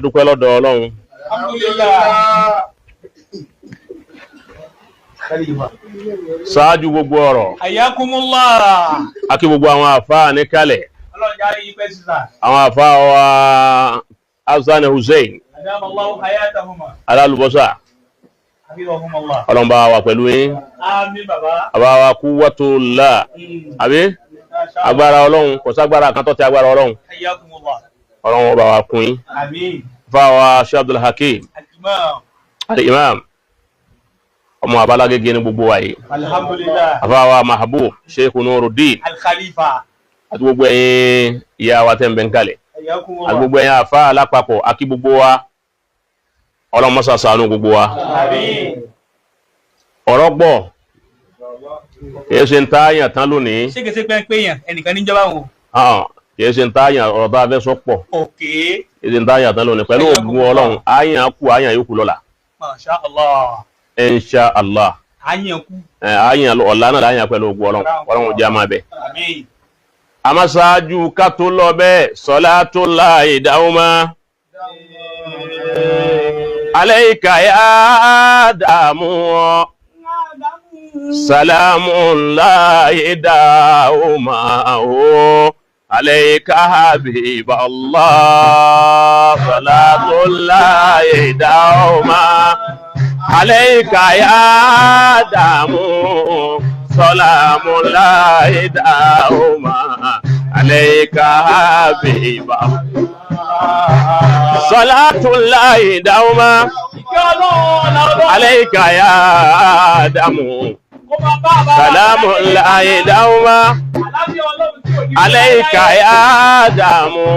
dúpẹ́ lọ́dọ̀ Ọlọ́run. Ṣáájú gbogbo ọ̀rọ̀. Ayakumullah. Akí gbogbo àwọn àfáà ní kalẹ̀. Ọlọ́run jàre yí pẹ́ sísà. Àwọn àfáà wa Hasan Hussein. Adamallahu hayatahuma. Alálùbọ́sà. Habibahumullah. Ọlọ́run bá wa pẹ̀lú yín. Àmín bàbá. Àbá wa quwwatullah. Àbí? Agbára Ọlọ́run, kò ságbára kan tó tẹ agbára Ọlọ́run. Ayakumullah. Ọlọ́run bá wa kún yín. Àmín. Àfáà wa Sheikh Abdul Hakim. Al-Imam. Al-Imam. Ọmọ Abalagége ní gbogbo wa yìí. Alhamdulillah. Àfáà wa Mahabub Sheikh Nuruddin. Al-Khalifa. Àti gbogbo ẹ̀yin ìyá wa tẹ́ ń bẹ ń kalẹ̀. Ayakumullah. Àti gbogbo ẹ̀yin àfáà alápapọ̀, akí gbogbo wa. Ọlọ́run má ṣàánú gbogbo wa. Àmín. Ọ̀rọ̀ pọ̀. Kìí ṣe ń táyàn tán lónìí. Ṣé kìí ṣe pé ń pè yàn ẹnìkan níjọba wọn? Kìí ṣe ń táyàn ọ̀rọ̀ tá a fẹ́ sọ pọ̀. Òkè. Kìí ṣe ń táyàn tán lónìí. Pẹ̀lú ògùn Ọlọ́run, àyàn kú àyàn yókù lọ́la. Masha Allah. Insha Allah. Àyàn kú. Àyàn ọ̀la náà láyàn pẹ̀lú ògùn Ọlọ́run. Ọlọ́run jẹ́ àmà bẹ̀. Àmín. Àmọ́ ṣáájú ká tó lọ bẹ́ẹ̀, salatullahi dawma. Alayka ya damu. Salamullahi dawma. Alayka habiballah. Salatullahi dawma. Alayka ya damu. Salamullahi dawma. Alayka habiballah. Salatullahi dawma. Alayka ya damu. Salamullahi dawma. Alayka ya damu.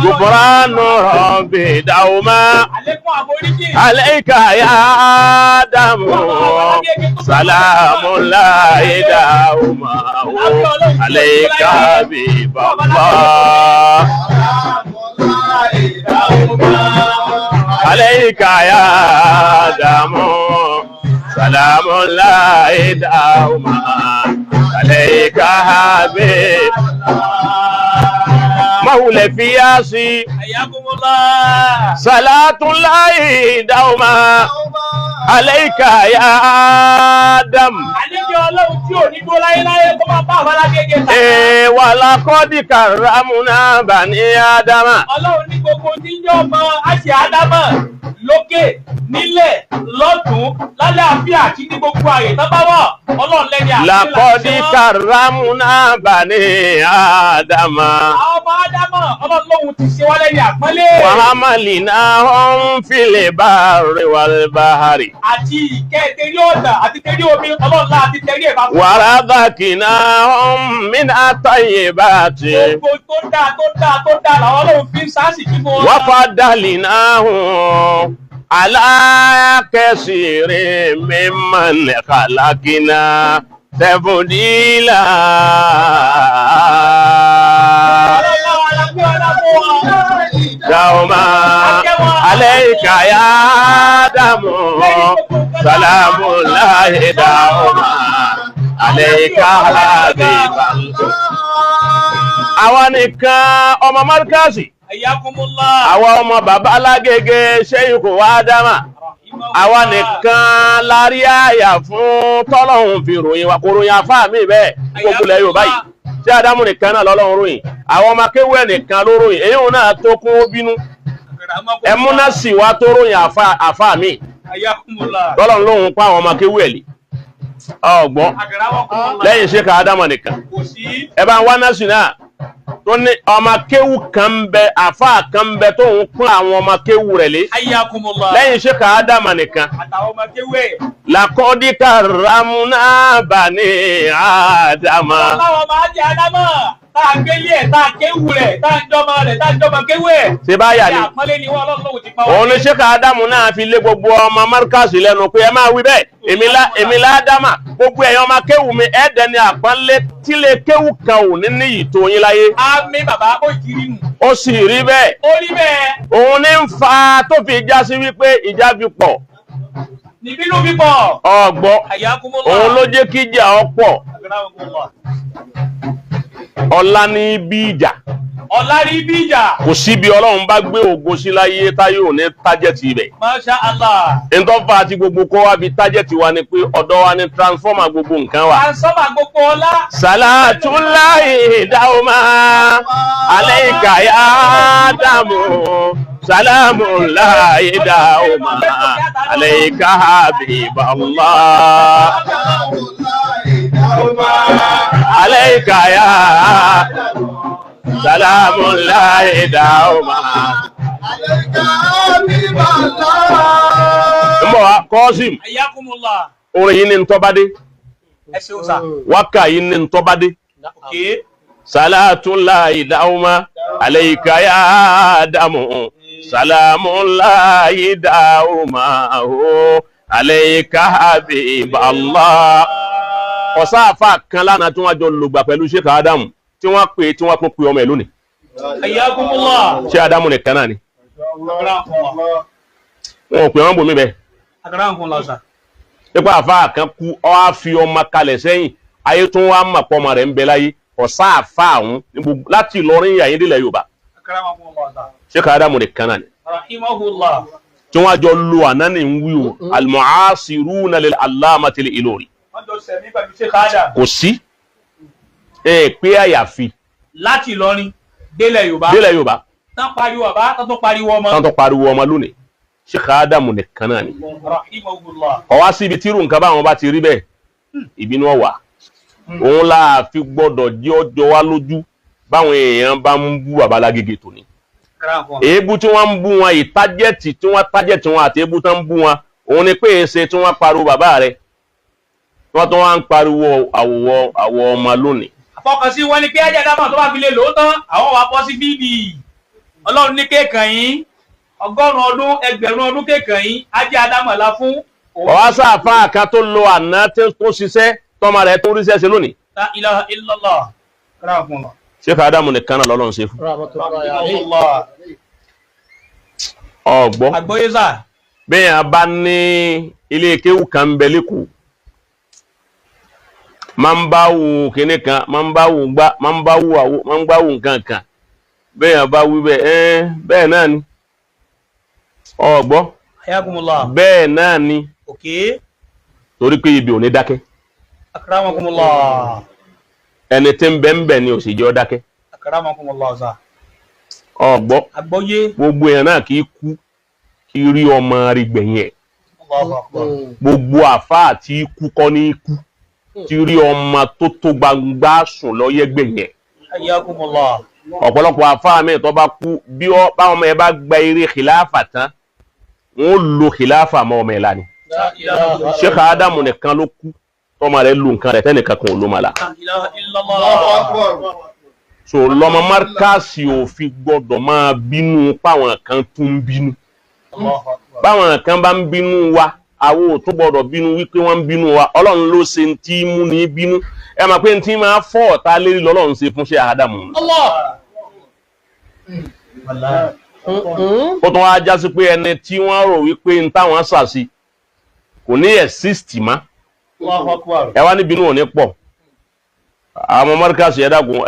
Gufranu rabbi dawma. Alayka ya damu. Salamullahi dawma. Alayka habiballah. Alayka ya damu. Salamullahi dawma. Alayka habiballah. Mawla fiyasi. Ayakumullah. Salatullahi dawma. Alayka ya Adam. Àníjọ́ Ọlọ́run tí ò ní gbó láyéláyé kó máa bá àwọn alágége tàbí. Wa laqad karramna bani Adama. Ọlọ́run ní gbogbo tí ń jọ ọmọ àti Ádámà lókè, nílẹ̀, lọ́tún, lálàáfíà àti ní gbogbo ààyè tó bá wà. Ọlọ́run lẹ́ni àti Laqad karramna bani Adama. Àwọn ọmọ Ádámà, Ọlọ́run lóhun ti ṣe wá lẹ́ni àpọ́nlé. Wa hamalnahum fil barri wal bahri. Àti ìkẹ́ tẹ̀rí ọ̀dà àti tẹ̀rí omi, Ọlọ́run lá àti tẹ̀rí ẹ̀bá fún. Wa razaqnahum min at-tayyibati. Gbogbo tó dáa làwọn Ọlọ́run fi ń sáàsì kí fún wọn. Wa faddalnahum ala kasirin mimman khalaqna tafdila. Dawma alayka ya damu. Salamullahi dawma. Alayka habiballah. Àwa nìkan ọmọ Markazi. Ayakumullah. Àwa ọmọ bàbá Alágége Sheikh Adama. Àwa nìkan lárí àyà fún tọ́lọ́hun fi ròyìn wa kò ròyìn àfáà mi bẹ́ẹ̀ gbogbo ilẹ̀ Yorùbá yìí. Ṣé Ádámù nìkan náà lọ́lọ́run ròyìn? Àwọn ọmọ akéwẹ́ nìkan ló ròyìn. Èyí òun náà tó kún ó bínú. Ẹmúná sì wá tó ròyìn àfáà mi. Ayakumullah. Tọ́lọ́hun lóhun pa àwọn ọmọ akéwẹ́ lè. Ọgbọ́n lẹ́yìn Sheikh Adama nìkan. Ẹ bá ń wá násì náà. Tó ní ọmọ kéwù kan ń bẹ àfáà kan ń bẹ tó ń kún àwọn ọmọ kéwù rẹ̀ lé. Ayakumullah. Lẹ́yìn Sheikh Adama nìkan. Àtàwọn ọmọ kéwé. Laqad karramna bani Adama. Ọlọ́wọ́ máa jẹ́ Ádámà. Táà gbélé ẹ̀, táà kéwù rẹ̀, táà jọmọ rẹ̀, táà jọmọ kéwé ẹ̀. Ṣé báyà ni? Àpọ́nlé ni wọ́n Ọlọ́run ti pa wọ́n. Òun ni Sheikh Adamu náà fi lé gbogbo ọmọ Markazi lẹ́nu pé ẹ máa wí bẹ́ẹ̀. Èmi l'Ádámà. Gbogbo ẹ̀yàn ọmọ kéwù mi ẹ̀ẹ́dẹ̀ ni àpọ́nlé tí lè kéwù kan ò ní ní ìtò yín láyé. Àmín bàbá ó ìkiri nù. Ó sì rí bẹ́ẹ̀. Ó rí bẹ́ẹ̀. Òun ní ń fa tó fi já sí wípé ìjà fi pọ̀. Nìbínú bíbọ̀. Ọ̀gbọ́. Ayakumullah. Òun ló jẹ́ kí ìjà ọ̀pọ̀. Ọlá ní bí ìjà. ọ̀lárí bíjà. kò sí bí Ọlọ́run bá gbé ògo sí láyé táyé ò ní tájẹ̀tì ibẹ̀. Masha Allah. ntọ́fà àti gbogbo kó wá bí tájẹ̀tì wa ni pé ọ̀dọ̀ wa ni transformer gbogbo nǹkan wa. Transformer gbogbo ọlá. Salatullahi dauma alayka ya Adamu. Salamullahi dauma alayka habiballah. Alayka ya Salamullahi dauma. Mbọ̀ Kọ́sìm. Ayakumullah. Orin yìí ni ntọ́bádé. Ẹ ṣeun sà. Wákà yìí ni ntọ́bádé. Okay. Salatullahi dauma alayka ya Adamu. Salamullahi dauma alayka habiballah. Ọ̀sáàfà kan lánàá tí wọ́n jọ lògbà pẹ̀lú Sheikh Adamu tí wọ́n pè tí wọ́n tún pè ọmọ ẹ̀ lónìí. Ayakumullah. Sheikh Adamu nìkan náà ni. Wọn ò pè wọ́n bòmí bẹ́ẹ̀. Akramukumullah sà. Nípa àfáà kan kú ọ á fi ọmọ kalẹ̀ sẹ́yìn ayé tún wá mà pọ̀ ọmọ rẹ̀ ń bẹ láyé ọ̀sáàfà ọ̀hún láti Ìlọrin yàyín délẹ̀ Yorùbá. Akramukumullah sà. Sheikh Adamu nìkan náà ni. Rahimahullah. Tí wọ́n jọ lo ànáni ń wí o al-mu'asiruna lil-allamati al-Ilori. Wọ́n jọ sẹ̀mí pẹ̀lú Sheikh Adam. Kò sí pé àyàfi Láti Ìlọrin délẹ̀ Yorùbá. délẹ̀ Yorùbá Tán pariwo bàbá, tán tó pariwo ọmọ. tán tó pariwo ọmọ lónìí Sheikh Adamu nìkan náà ni. Rahimahullah. Ọwá síbi tírù nǹkan báwọn bá ti rí bẹ́ẹ̀ ìbínú ọ̀wà òun láà fi gbọ́dọ̀ jẹ́ ọjọ́ wá lójú báwọn èèyàn bá ń bú bàbá Lágége tòní. Èébú tí wọ́n ń bú wọn ìtájẹ́tì tí wọ́n tájẹ́tì wọn àti èébú tán ń bú wọn òun ni pé èsè tí wọ́n pariwo bàbá rẹ̀ wọ́n tún wá ń pariwo àwọ̀ ọmọ lónìí. Àfọkànsí wọn ni pé Ajé Ádámọ̀ tó bá fi lè lò ó tán àwọn wà bọ́ sí bíbí. Ọlọ́run ní kéèkàn yín 100 ọdún 1000 ọdún kéèkàn yín Ajé Ádámọ̀ la fún. Ọwá sáàfà kan tó lo àná tó ṣiṣẹ́ tọ́mọ rẹ̀ tó ríṣẹ́ ṣe lónìí. La ilaha illallah. Akramukumullah. Sheikh Adamu nìkan náà lọ́lọ́run ṣe fún. Rahimahullah. Ọ̀gbọ́ Àgbọ́yé sà. bẹ́ẹ̀ a bá ní ilé kéwù kan ń bẹ lẹ́kọ̀ọ́ máa ń bá wù kíní kan máa ń bá wù gbá máa ń bá wù àwọ máa ń bá wù nǹkan kan bẹ́ẹ̀ a bá wí bẹ́ẹ̀ bẹ́ẹ̀ náà ni ọ̀gbọ́ Ayakumullah. bẹ́ẹ̀ náà ni Okay. torí pé ibi ò ní dákẹ́ Akramakumullah. ẹni tí ń bẹ ni ò sì jẹ́ ó dákẹ́ Akramakumullah sà. ọ̀gbọ́ Àgbọ́yé. gbogbo èèyàn náà kì í kú kí rí ọmọ rí gbẹ̀yìn ẹ̀ Allahu akbar. gbogbo àfáà tí ikú kọ́ ní ikú tí rí ọmọ tó gbangba sùn lọ́yẹ́ gbẹ̀yìn ẹ̀ Ayakumullah. ọ̀pọ̀lọpọ̀ àfáà mi tó bá kú bí báwọn ọmọ ẹ bá gba eré kìláàfà tán wọ́n lo kìláàfà mọ́ ọmọ ẹ̀ lánìí La ilaha illallah. Sheikh Adamu nìkan ló kú tọ́mọ rẹ̀ lu nǹkan rẹ̀ tẹ́nìkan kan ò ló ma la. La ilaha illallah. So lọ́mọ Markasi ò fi gbọ́dọ̀ máa bínú páwọn kan tún ń bínú Allahu akbar. báwọn kan bá ń bínú wa àwọn ò tún gbọ́dọ̀ bínú wípé wọ́n ń bínú wa Ọlọ́run ló ṣe ń tí mú ní bínú ẹ máa pé ń tí máa fọ́ ọ̀tá lérí lọ́lọ́run ṣe fún Sheikh Adamu. Allah. Wallahi. Ó tún wá já sí pé ẹni tí wọ́n rò wípé ń táwọn ṣàṣì kò ní exist má Allahu akbar. ẹ wá ní bínú ò ní pọ̀ àwọn Markasi ẹ dákun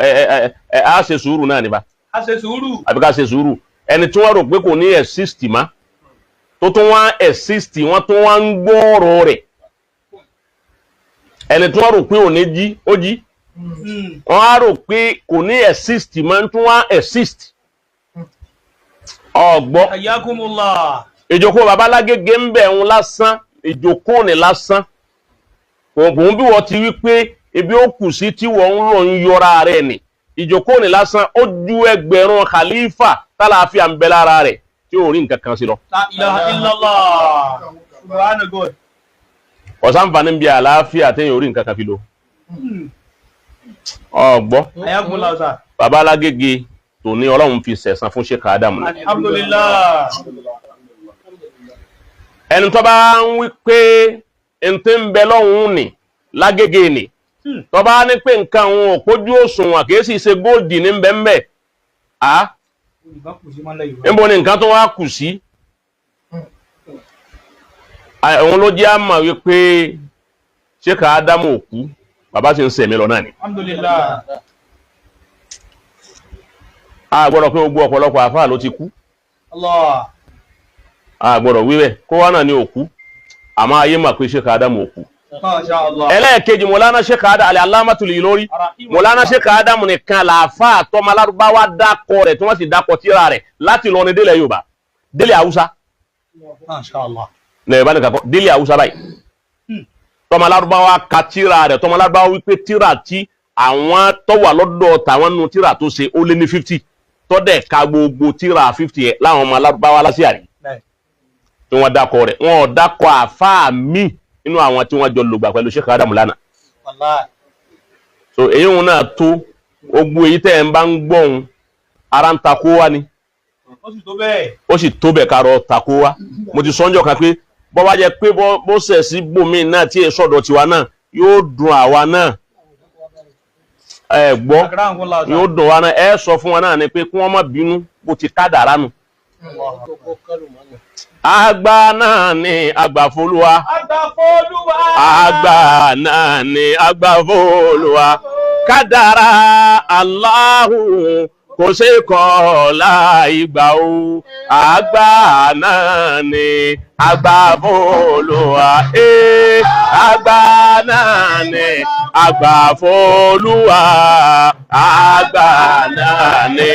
á ṣe sùúrù náà níbà A ṣe sùúrù. àbí ká ṣe sùúrù ẹni tí wọ́n rò pé kò ní exist má tó tún wá exist wọ́n tún wá ń gbọ́ọ̀rọ̀ rẹ̀ ẹni tí wọ́n rò pé ò ní jí ó jí wọ́n á rò pé kò ní exist má tún wá exist ọ̀gbọ́ Ayakumullah. ìjókòó bàbá Lágége ń bẹ̀ ń lásán ìjókòó ní lásán òun bí wọ́n ti wí pé ibi ó kù sí tí wọ́n ń rò ń yọra rẹ̀ ni ìjókòó ní lásán ó ju ẹgbẹ̀rún khalifa tálàáfíà ń bẹ lára rẹ̀ tí ò rí nǹkan kan sí lọ. La ilaha illallah. Subhana God. ọ̀sánfàní bí àlàáfíà téèyàn ò rí nǹkan kan fi lọ. ọ̀gbọ́ Ayakumullah sà. bàbá Lágége tó ní Ọlọ́run fi sẹ̀san fún Sheikh Adamu ni. Alhamdulillah. ẹni tó bá ń wí pé ẹni tí ń bẹ lọ́hùn ní Lágége ni tó bá ní pé nǹkan òun ò pójú òṣùwọ̀n kìí sì ṣe góòdì ní bẹ́ẹ̀ níbo ni nǹkan tó wá kù sí òun ló jẹ́ àmà wípé Sheikh Adamu òkú bàbá sì ń sẹ̀mí lọ náà ni. Alhamdulillah. a gbọ́dọ̀ pé gbogbo ọ̀pọ̀lọpọ̀ àfáà ló ti kú Allah. a gbọ́dọ̀ wíwẹ̀ kó wá náà ní òkú àmọ́ ayé mà pé Sheikh Adamu òkú. Masha Allah. ẹlẹ́ẹ̀kejì Mọ̀lánà Sheikh Adamu al-Allamatul Ilori Mọ̀lánà Sheikh Adamu nìkan làáfáà tọ́mọ Lárúbáwá dákọ rẹ̀ tí wọ́n sì dákọ tíra rẹ̀ láti lọ ní délẹ̀ Yorùbá délẹ̀ Haúsá Masha Allah. ní Yorùbá nìkan kọ́ délẹ̀ Haúsá báyìí tọ́mọ Lárúbáwá ka tíra rẹ̀ tọ́mọ Lárúbáwá wípé tíra tí àwọn tó wà lọ́dọ̀ tàwọn nínú tíra tó ṣe ó lé ní 50 tọ́dẹ̀ ka gbogbo tíra 50 ẹ̀ láwọn ọmọ Lárúbáwá lásìárì tí wọ́n dákọ rẹ̀ wọ́n dákọ àfáà míì inú àwọn tí wọ́n jọ lògbà pẹ̀lú Sheikh Adamu lánàá. Wallahi. So èyí wọn náà tó ogbó èyí tẹ́ ẹ̀ ń bá ń gbọ́hun ara ń takó wá ni Ó sì tó bẹ́ẹ̀. ó sì tó bẹ̀ karọ̀ takó wá mo ti sọ́njọ́ kan pé bọ́ bá jẹ́ pé bó sẹ̀ sí bòmí náà tí èso ọ̀dọ̀ tiwa náà yóò dùn àwa náà ẹ gbọ́ yóò dùn wa náà ẹ sọ fún wa náà ni pé kí wọ́n má bínú bó ti kádàrá nù. Àgbà náà ni àgbàfolúwa. Àgbàfolúwa. Àgbà náà ni àgbàfolúwa. Kádàrá Allahu kò ṣe kọ̀ láì gbà ó. Àgbà náà ni àgbàfolúwa. Àgbà náà ni àgbàfolúwa. Àgbà náà ni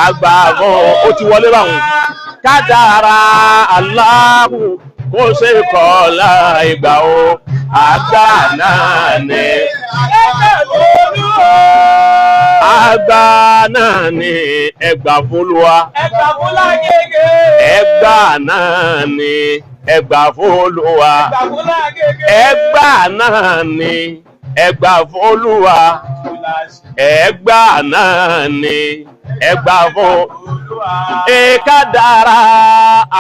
àgbàfolúwa. Ó ti wọlé báwọn. Kádàrá Allahu kò ṣe kọ̀ láì gbà ó. Àgbà náà ni àgbà náà ni ẹgbàfolúwa. Ẹgbàfolúwa gègé. Ẹgbà náà ni ẹgbàfolúwa. Ẹgbàfolúwa gègé. Ẹgbà náà ni ẹgbàfolúwa. Ẹgbà náà ni ẹgbàfolúwa. Kádàrá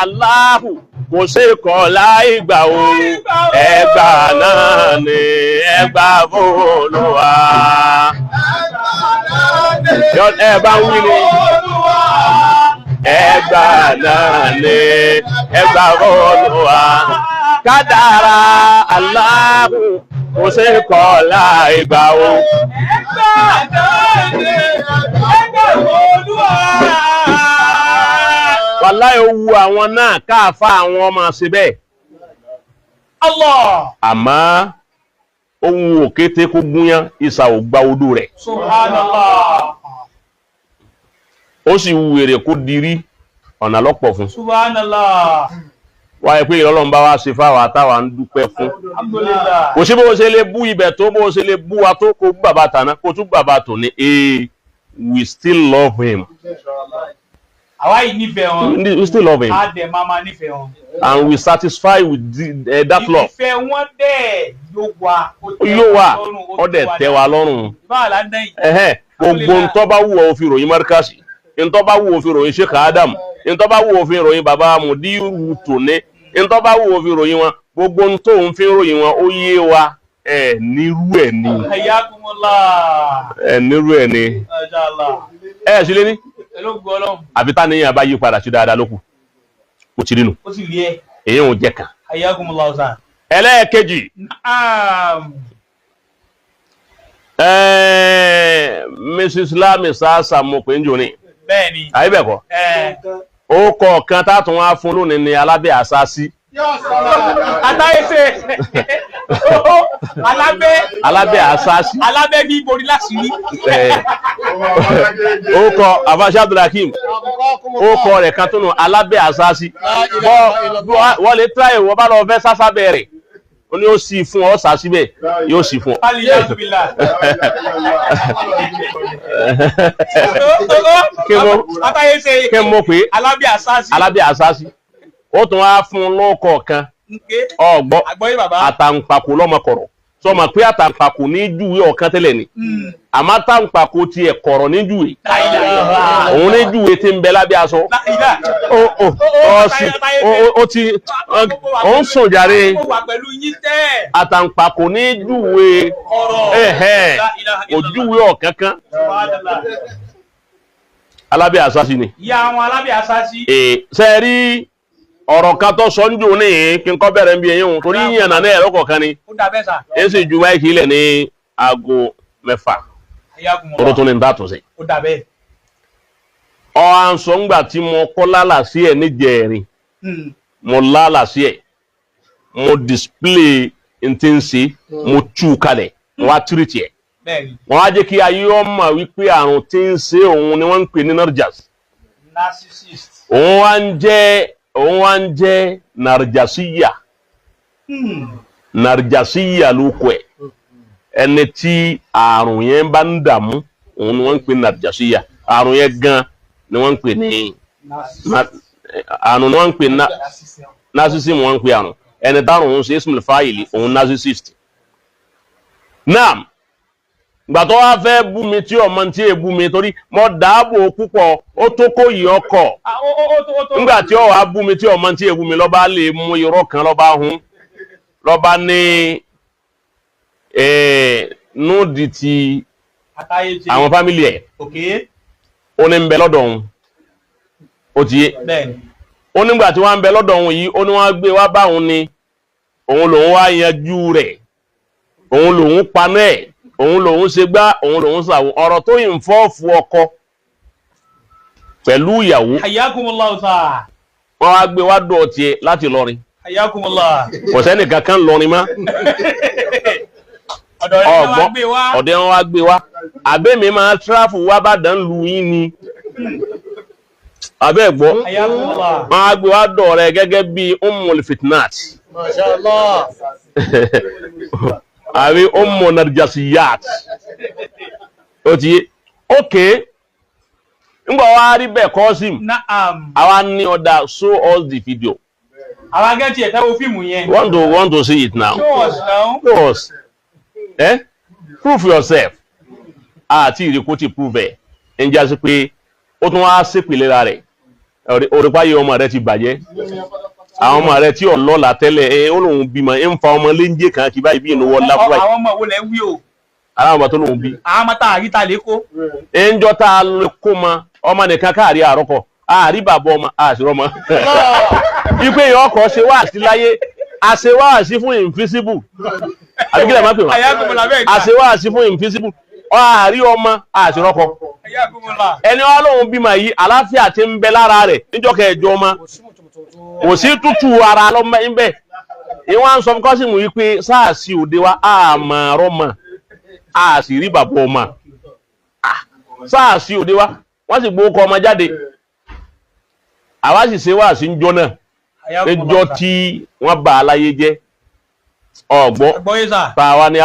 Allahu kò ṣe kọ̀ láì gbà ó. Ẹgbà náà ni ẹgbàfolúwa. Ẹ bá ń wí ni. Ẹgbà náà ni ẹgbàfolúwa. Kádàrá Allahu kò ṣe kọ̀ láì gbà ó. Ẹgbà náà ni ẹgbàfolúwa. Wàláhì ó wu àwọn náà káàfà àwọn ọmọ ṣe bẹ́ẹ̀. Allah. Àmọ́ ó wu òkété kó gúnyán ìsà ò gba odó rẹ̀. Subhanallah. Ó sì wu èrè kó dirí ọ̀nà lọ́pọ̀ fún. Subhanallah. Wáyé pé Ọlọ́run bá wá ṣe fáwọn àtàwà ń dúpẹ́ fún. Alhamdulillah. Kò sí bó ṣe lè bú ibẹ̀ tó bó ṣe lè bú wa tó kó bú bàbá tàná kó tún bàbá tò ní we still love him. Àwa yìí nífẹ̀ẹ́ wọn. We still love him. A dẹ̀ máa nífẹ̀ẹ́ wọn. And we satisfy with that love. Ìfẹ́ wọn dẹ̀ yóò wà. Yóò wà ó dẹ̀ tẹ́ wa lọ́rùn. Báwa la ń dán yìí. Gbogbo ntọ́ bá wù ọ́ fi ròyìn Markazi, ntọ́ bá wù ọ́ fi ròyìn Sheikh Adamu, ntọ́ bá wù ọ́ fi ròyìn bàbá Mudiru Tòní, ntọ́ bá wù ọ́ fi ròyìn wọn, gbogbo ntọ́ òun fi ròyìn wọn ó yé wa nírú ẹ̀ ni. Hayyakumullah. Nírú ẹ̀ ni. Inshallah. Sílé ní. Hello gbọ́lọ́. Àfi tá níyàn bá yí padà sí dáadáa lókù. Mo ti rí nù. Ó sì rí ẹ. Èyí ò jẹ́ kan. Hayyakumullah ọ̀sán. Ẹlẹ́ẹ̀kejì. Mrs. Lami Sasa mo pè ń jò ní. Bẹ́ẹ̀ni. Àyíbẹ̀kọ́. Ó kọ̀ọ̀kan tátùn wá fún lónìí ni Alábẹ́ Àsásí. Atáyéṣe. Alábẹ́ Àsásí. Alábẹ́ bí borí láṣìírí. Ó kọ Abacha Abdulhakeem. Ó kọ rẹ̀ kan tó nù Alábẹ́ Àsásí. Wọ́n lè tíráyè wọ́n bá lọ fẹ́ sásá bẹ̀rẹ̀. Ó ní ó sì fún ọ sá síbẹ̀ yóò sì fún ọ. Kí mo pè é Alábẹ́ Àsásí. Ó tún wá fún lóòkọ̀ kan ọgbọ́ àtàǹpàkò lọ́mọkọ̀rọ̀ sọmọ pé àtàǹpàkò ní júwe ọ̀kan tẹ́lẹ̀ ni àmọ́ àtàǹpàkò ti ẹ̀ kọ̀rọ̀ ní júwe òun ní júwe tí ń bẹ lábẹ́ aṣọ ó ń sùn jàre àtàǹpàkò ní júwe òjúwe ọ̀kankan Alábẹ́ Àsásí ni. Ìyá àwọn Alábẹ́ Àsásí. Sẹ́ẹ̀rí ọ̀rọ̀ kan tó sọ ń jò ní kí n kọ́ bẹ̀rẹ̀ ń bí ẹyún torí yíyan náà ẹ̀rọ kọ̀ọ̀kan ni ẹ̀ sì ju máìkì ilẹ̀ ní aago 6 ọ̀rọ̀ tó ní ń dàtò sí. à ń sọ ńgbà tí mo kọ́ lálà sí ẹ̀ níjẹ̀rin mo lálà sí ẹ̀ mo display ntí ń ṣe mo tú kalẹ̀ mo wá tírìtì ẹ̀ wọ́n á jẹ́ kí ayé ọmọ wípé àrùn tí ń ṣe òun ni wọ́n ń pè ní narjas òun wá ń jẹ́ narjasiya narjasiya ló kọ ẹ̀ ẹni tí àrùn yẹn bá ń dààmú òun ni wọ́n ń pè ní narjasiya àrùn yẹn gan ni wọ́n ń pè ní àrùn ni wọ́n ń pè ní narcissism wọ́n ń pè àrùn ẹni dárùn òun ṣe ismail fáìlì òun narcissist náà gbàtọ́ wá fẹ́ bú mi tí ọmọ tí è bú mi torí mo dáàbò púpọ̀ ó tó kó yìí ọkọ̀ nígbà tí ó wá bú mi tí ọmọ tí è bú mi lọ́ba lè mú irọ́ kan lọ́ba hun lọ́ba ní núdì ti àwọn fámìlì ẹ̀ ó ní ń bẹ lọ́dọ̀ òun ó ti yé ó nígbà tí wọ́n ń bẹ lọ́dọ̀ òun yìí ó ní wọ́n gbé wá bá òun ni òun lòun wá yanjú rẹ̀ òun lòun paná ẹ̀ òun lòun ṣe gbá òun lòun ṣàwò ọ̀rọ̀ tó yìn fọ́ọ̀fù ọkọ pẹ̀lú ìyàwó wọ́n wá gbé wá dọ̀ tiẹ̀ láti lọrin kò sẹ́ni kankan lọrin mọ́ ọ̀dẹ̀ wọn wá gbé wá àbẹ́mi máa tráfù wá bá dán lu yín ni abẹ́ gbọ́ wọ́n á gbé wá dọ̀ rẹ̀ gẹ́gẹ́ bí Ummul Fitnat àbí Ummu Narjasiyat ó ti yé okay ngbà wá rí bẹ́ẹ̀ Qasim àwa ní ọ̀dà show us the video àwọn agẹ́tì ẹ̀ta wo fíìmù yẹn want to see it now show us prove yourself àti ìrìkó ti prove ẹ̀ ń jásí pé ó tún wá ṣèpìlera rẹ̀ òrùpáyé ọmọ rẹ̀ ti bàjẹ́ àwọn ọmọ rẹ̀ tí ọlọ́la tẹ́lẹ̀ ó lóun bímọ ń fa ọmọ léńjé kan kí báyìí bí inú wọ́n lápá àwọn ọmọ wo lẹ́ ń wí o àwọn ọmọ tó lóun bí àwọn ọmọ tá a rí ta lè kó ẹnjọ́ tá a lè kó ma ọmọ nìkan káàrí àrọ́kọ̀ àárí bàbá ọmọ àṣírọ́ mọ́ ipe yìí ọkọ̀ ṣe wá sí láyé àṣẹ wá sí fún invisible àbíkílẹ̀ má pè wọ́n àṣẹ wá sí fún invisible àárí ọmọ àṣírọ́kọ̀ ẹni wá lóun bímọ yìí àlàáfíà ti ń bẹ lára rẹ̀ níjọ́ kẹjọ ọmọ kò sí tútù ara lọ́mọ ẹ̀ńbẹ́ ìwọ́n sọ fún Kọ́sìmù yìí pé sáàsì òde wa àmọ́ rọ́mọ àṣírí bàbá ọmọ sáàsì òde wa wọ́n sì gbowó kọ ọmọ jáde àwa sì ṣe wá sí njọ́ náà níjọ́ tí wọ́n bá aláyé jẹ́ ọ̀gbọ́ báwa ni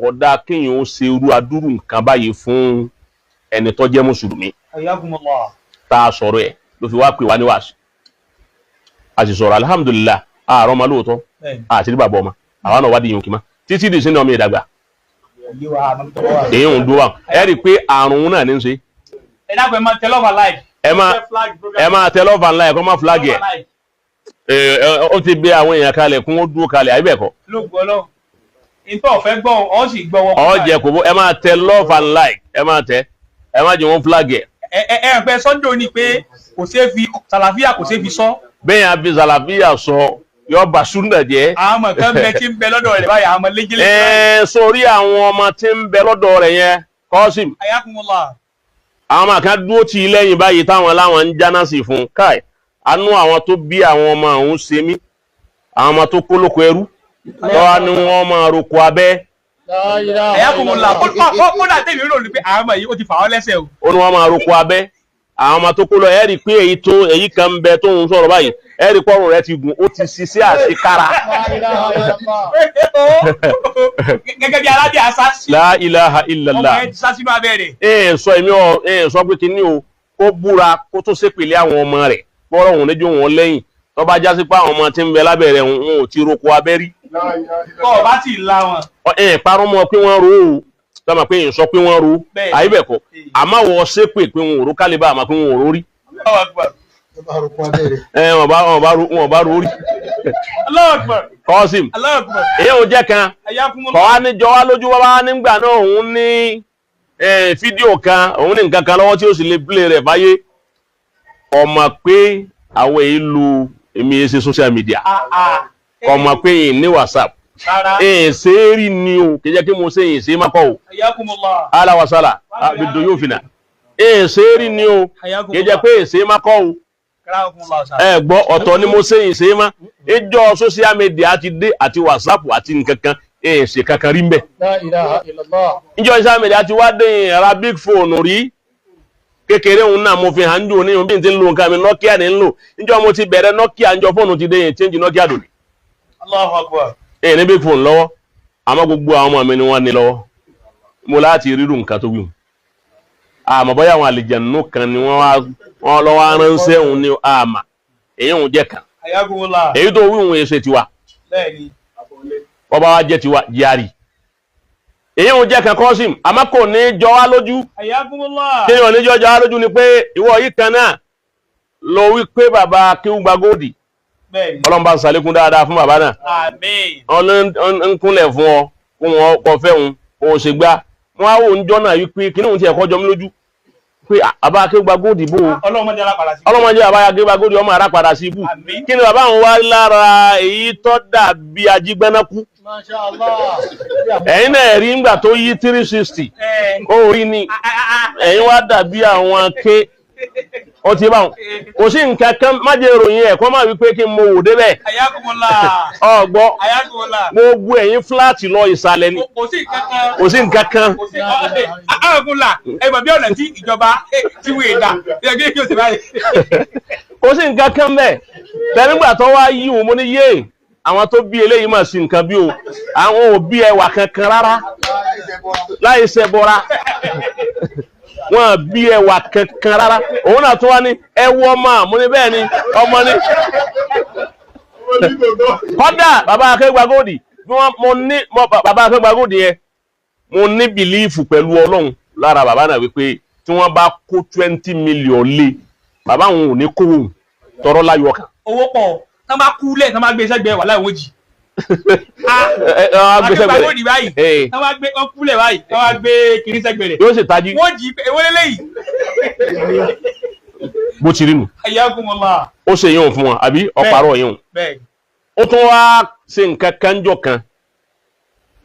ọ̀dà kéèyàn ó ṣe irú adúrú nǹkan báyìí fún ẹni tó jẹ́ mùsùlùmí tá a sọ̀rọ̀ ẹ̀ ló fi wá pè wá níwáṣí a sì sọ̀rọ̀ alhamdulillah àárọ̀ ọmọ lóòótọ́ àti rí bàbá ọmọ àwọn náà wá di yìí kìí má títí di sínú ọmọ ìdàgbà èyí ń dúró wà ẹ rí i pé àrùn náà ní í ṣe. ẹ dákun ẹ máa tẹ love and like. ẹ máa tẹ love and like kó má flag ẹ ó ti gbé àwọn èèyàn kalẹ̀ kún ó dúró kalẹ̀ àbí bẹ́ẹ̀ kọ́. ló gbọ́ lọ ìtọ́ ọ̀fẹ́ gbọ́ ọ sì gbọ́ wọn. ọ jẹ kò bó ẹ máa tẹ love and like ẹ máa tẹ ẹ má jẹ wọn flag ẹ. ẹ pẹ Sunday ni pé kò ṣeé fi sàlàfíà kò ṣeé fi sọ. bẹ́ẹ̀ yà fi sàlàfíà sọ yọ bá súnà jẹ́. àwọn ọmọ kan bẹ tí ń bẹ lọ́dọ̀ rẹ̀ báyìí àwọn ọmọ lẹ́gẹ́lẹ́. sórí àwọn ọmọ tí ń bẹ lọ́dọ̀ rẹ̀ yẹn Qasim. ayakumullah. àwọn ọmọ kan dúró tì í lẹ́yìn báyìí táwọn láwọn ń jáná sí fún káì anú àwọn tó bí àwọn ọmọ ọ̀hún ṣe mí àwọn ọmọ tó kó lóko ẹrú lọ́wọ́ ni wọ́n máa roko abẹ́. ayakumullah kódà tèmi rò ní pé àwọn ọmọ yìí ó ti fà wọ́n lẹ́sẹ̀ o. ó ní wọ́n máa roko abẹ́ àwọn ọmọ tó kó lọ ẹ rí i pé èyí kan ń bẹ tó ń sọ̀rọ̀ báyìí ẹ rí i pọ́rùn rẹ ti gùn ó ti ṣiṣẹ́ àṣekára. gẹ́gẹ́ bí aládé asásí. La ilaha illallah. ọmọ ẹ ti sá sínú abẹ́ rẹ̀. sọ pé kíní o kó búra kó tó ṣépèlé àwọn ọmọ rẹ̀ bọ́rọ̀ òun lẹ́jọ́ wọn lẹ́yìn tó bá jásí pé àwọn ọmọ tí ń bẹ lábẹ́ rẹ̀ wọn ò ti roko abẹ́ rí. kọ́ ọ bá ti la wọn. parọ́ mọ́ pé wọ́n ro o sọ́mọ pé èèyàn sọ pé wọ́n ro àyíbẹ̀kọ́ àmọ́ wọ́n ṣépè pé wọn ò ro kálíbà àmọ́ pé wọn ò ro rí. wọn bá ro rí. Qasim èyí ò jẹ́ kan kọ́ wá níjọ wá lójú wá nígbà náà òun ní fídíò kan òun ní nǹkan kan lọ́wọ́ tí ó sì lè play rẹ̀ báyé ọmọ pé àwọn èyí lu èmi ṣe social media ọmọ pé yìí ní WhatsApp ṣe é rí ni o kì í jẹ́ kí mo ṣe yìí ṣe é má kọ́ o ala wasala bido yóò fi nà èsè rí ni o kìí jẹ́ pé èsè má kọ́ o ẹ gbọ́ ọ̀tọ̀ ni mo ṣe èsè má ìjọ social media ti dé àti WhatsApp àti nǹkankan èsè kankan rí mbẹ̀ ìjọ social media ti wá dé ara big phone rí kékeré òun náà mo fi hàn jù ní bí n ti ń lo nǹkan mi Nokia ní ń lò ìjọ mo ti bẹ̀rẹ̀ Nokia ìjọ fóònù ti dé yẹn change Nokia dòní Allahu Akbar ní big phone lọ́wọ́ àmọ́ gbogbo àwọn ọmọ mi ni wọ́n ní lọ́wọ́ mo láti rírù nǹkan tó wí àmọ́ bóyá àwọn àlìjànnú kan ni wọ́n lọ́wọ́ aránṣẹ́ òun ní àmà èyí òun jẹ́ kan èyí tó wí òun èsè tiwa ọba wa jẹ́ tiwa jari èyí òun jẹ́ kan kọ́sìm àmọ́ kò ní jọ wá lójú kí ni ò ní jọ wá lójú ni pé ìwọ yìí kan náà lọ wí pé bàbá Akéwùgbà Gold Ọlọ́run bá ń ṣàlékún dáadáa fún bàbá náà ń kúnlẹ̀ fún ọ kún wọn kọ fẹ́ òun kò ṣe gbá wọn á wò ń jọ náà wípé kí ní òun ti ẹ̀kọ́ jọ mí lójú pé bàbá Akéwùgbà Gold bò ọlọ́mọdé bàbá Akéwùgbà Gold ọmọ ara padà sí ibù kí ni bàbá àwọn wá lára èyí tó dàbí ajígbẹ́nákú ẹ̀yin náà rí ńgbà tó yí 360 ó rí ni ẹ̀yin wá dàbí àwọn ké ó ti báwọn kò sí nǹkan kan má jẹ́ ìròyìn ẹ̀ kọ́ máa wípé kí n mo wò débẹ̀ ọgbọ́ gbogbo ẹ̀yin fúláàtì lọ ìsàlẹ̀ ni kò sí nǹkan kan kò sí nǹkan kan bẹ́ẹ̀ tẹ́lígbà tó wá yí òun mo ní yé àwọn tó bí eléyìí mà sí nǹkan bí o àwọn ò bí ẹwà kankan rárá láì ṣẹbọra wọn bí ẹwà kankan rárá òun náà tó wá ní ẹwọ ọmọ mo ní bẹ́ẹ̀ ni ọmọ ní kódà bàbá Akéwùgbà Gold bí bàbá Akéwùgbà Gold yẹn mo ní bìlífù pẹ̀lú Ọlọ́run lára bàbá náà wípé tí wọ́n bá kó 20 million lé bàbá òun ò ní kó òun tọrọ láyọ̀ kan owó pọ̀ tán bá kú lẹ̀ tán bá gbé sẹ́gbẹ̀ẹ́ wà láì wọ́n jì Akéwùgbà Gold báyìí tán bá gbé ọkùnlẹ̀ báyìí tán bá gbé kìíní sẹ́gbẹ̀ẹ́ rẹ̀ yóò sì tají wọ́n jì ewé lélẹ́yìí bó ti rí nù ó ṣe yíò fún wọn àbí ọ̀pàrọ̀ yíò ó tún wá ṣe nǹkan kanjọ kan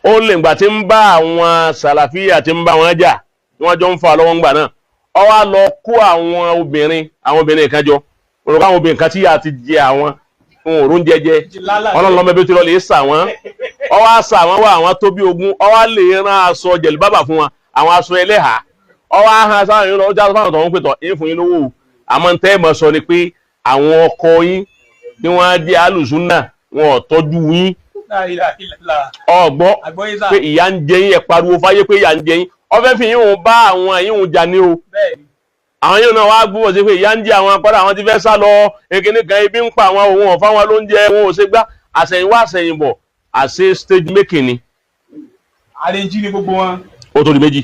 ó lè gbà tí ń bá àwọn sàlàfíà tí ń bá wọn jà wọ́n jọ ń fa lọ́wọ́ ńgbà náà ó wá lọ kó àwọn obìnrin kan jọ olùkọ́ àwọn obìnrin kan tí yà ti jẹ àwọn òórùn jẹjẹ ọlọ́lọ́mọ ẹbí tí lọ lè sà wọ́n ó wá sà wọ́n wá àwọn tó bí ogun ó wá lè rán aṣọ jẹ̀lúbábà fún wọn àwọn aṣọ ẹlẹ́hà ó wá hàn sáwọn yìí lọ ó já fáwọn tó ń pètọ̀ yín fún yín lówó àmọ́ ń tẹ́ mọ̀ sọ ni pé àwọn ọkọ yín tí wọ́n jẹ́ alùsùnà wọn ò tọ́jú yín ọgbọ́ pé ìyà ń jẹ yín ẹ pariwo fáyé pé ìyà ń jẹ yín ó fẹ́ fi yín bá àwọn yín jà ní o àwọn yóò náà wá gbúwọ̀ sí pé ìyà ń jẹ àwọn apádà àwọn ti fẹ́ sá lọ ekele kan ibi ń pa àwọn òun ọ̀fá wọn ló ń jẹ wọn ò ṣe gbá àṣẹ̀yìnwá àṣẹ̀yìnbọ̀ àṣẹ stage making ni àrèjì ni gbogbo wọn ó tó di méjì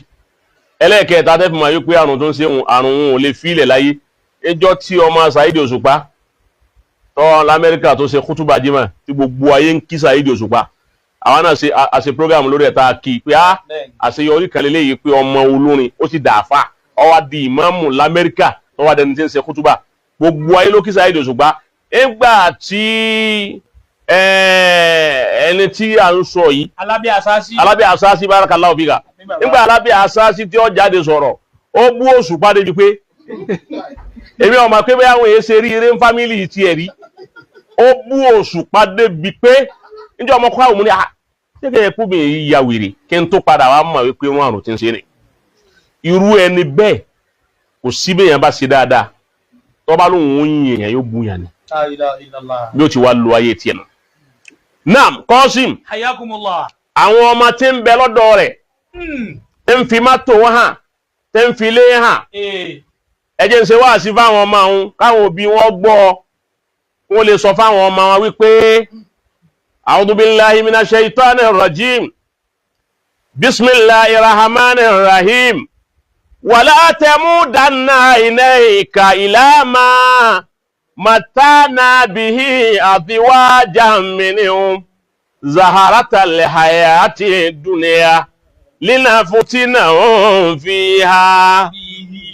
ẹlẹ́ẹ̀kẹta tẹ́ fi máa yí pé àrùn tó ń ṣe àrùn òun ò lè fílẹ̀ láyé ẹjọ́ tí ọmọ Saheed Òṣùpá tọ́ lamẹ́ríkà tó ṣe kútùbà jímọ̀ tí gbogbo ayé ń kí Saheed Òṣùpá àwọn náà ṣe program lórí ẹ̀ta kí pé àṣeyọrí kan lélẹ́yìí pé ọmọ olórin ó sì dàáfà ó wá di ìmáàmù lamẹ́ríkà tó wá dẹni tí ń ṣe kútùbà gbogbo ayé ló kí Saheed Òṣùpá nígbà tí ẹni tí a ń sọ yìí Alábí Àsásí barakallahu fika nígbà Alábí Àsásí tí ó jáde sọ̀rọ̀ ó bú Òṣùpá débi pé èmi ọmọ pé bẹ́ẹ̀ àwọn èyí ṣe rí eré ń fámílì ti ẹ̀rí ó bú Òṣùpá débi pé níjọ́ ọmọ kọ́ àwọn ọmọ ní ṣẹ́gẹ́ ẹkú mi yìí ya wèrè kí n tó padà wá mọ̀ wípé wọ́n àrùn tí ń ṣe ni irú ẹni bẹ́ẹ̀ kò sí bẹ́ẹ̀ yẹn bá ṣe dáadáa tó bá lóun ó yin èèyàn yóò bú yàn ni bí ó ti wá lo ayé tiẹ̀ nù. Naam Qasim àwọn ọmọ tí ń bẹ lọ́dọ̀ rẹ̀ ń fi mọ́tò wọn hàn tẹ́ ń fi lé hàn ẹjẹ́ ń ṣe wá sí fáwọn ọmọ àwọn káwọn òbí wọn gbọ́ wọ́n lè sọ fáwọn ọmọ wọn wípé a'udhu billahi minash shaitanir rajim bismillahir rahmanir rahim wala tamudanna ilayka ila ma matana bihi azwajan minhum zaharatal hayati dunya linaftinahum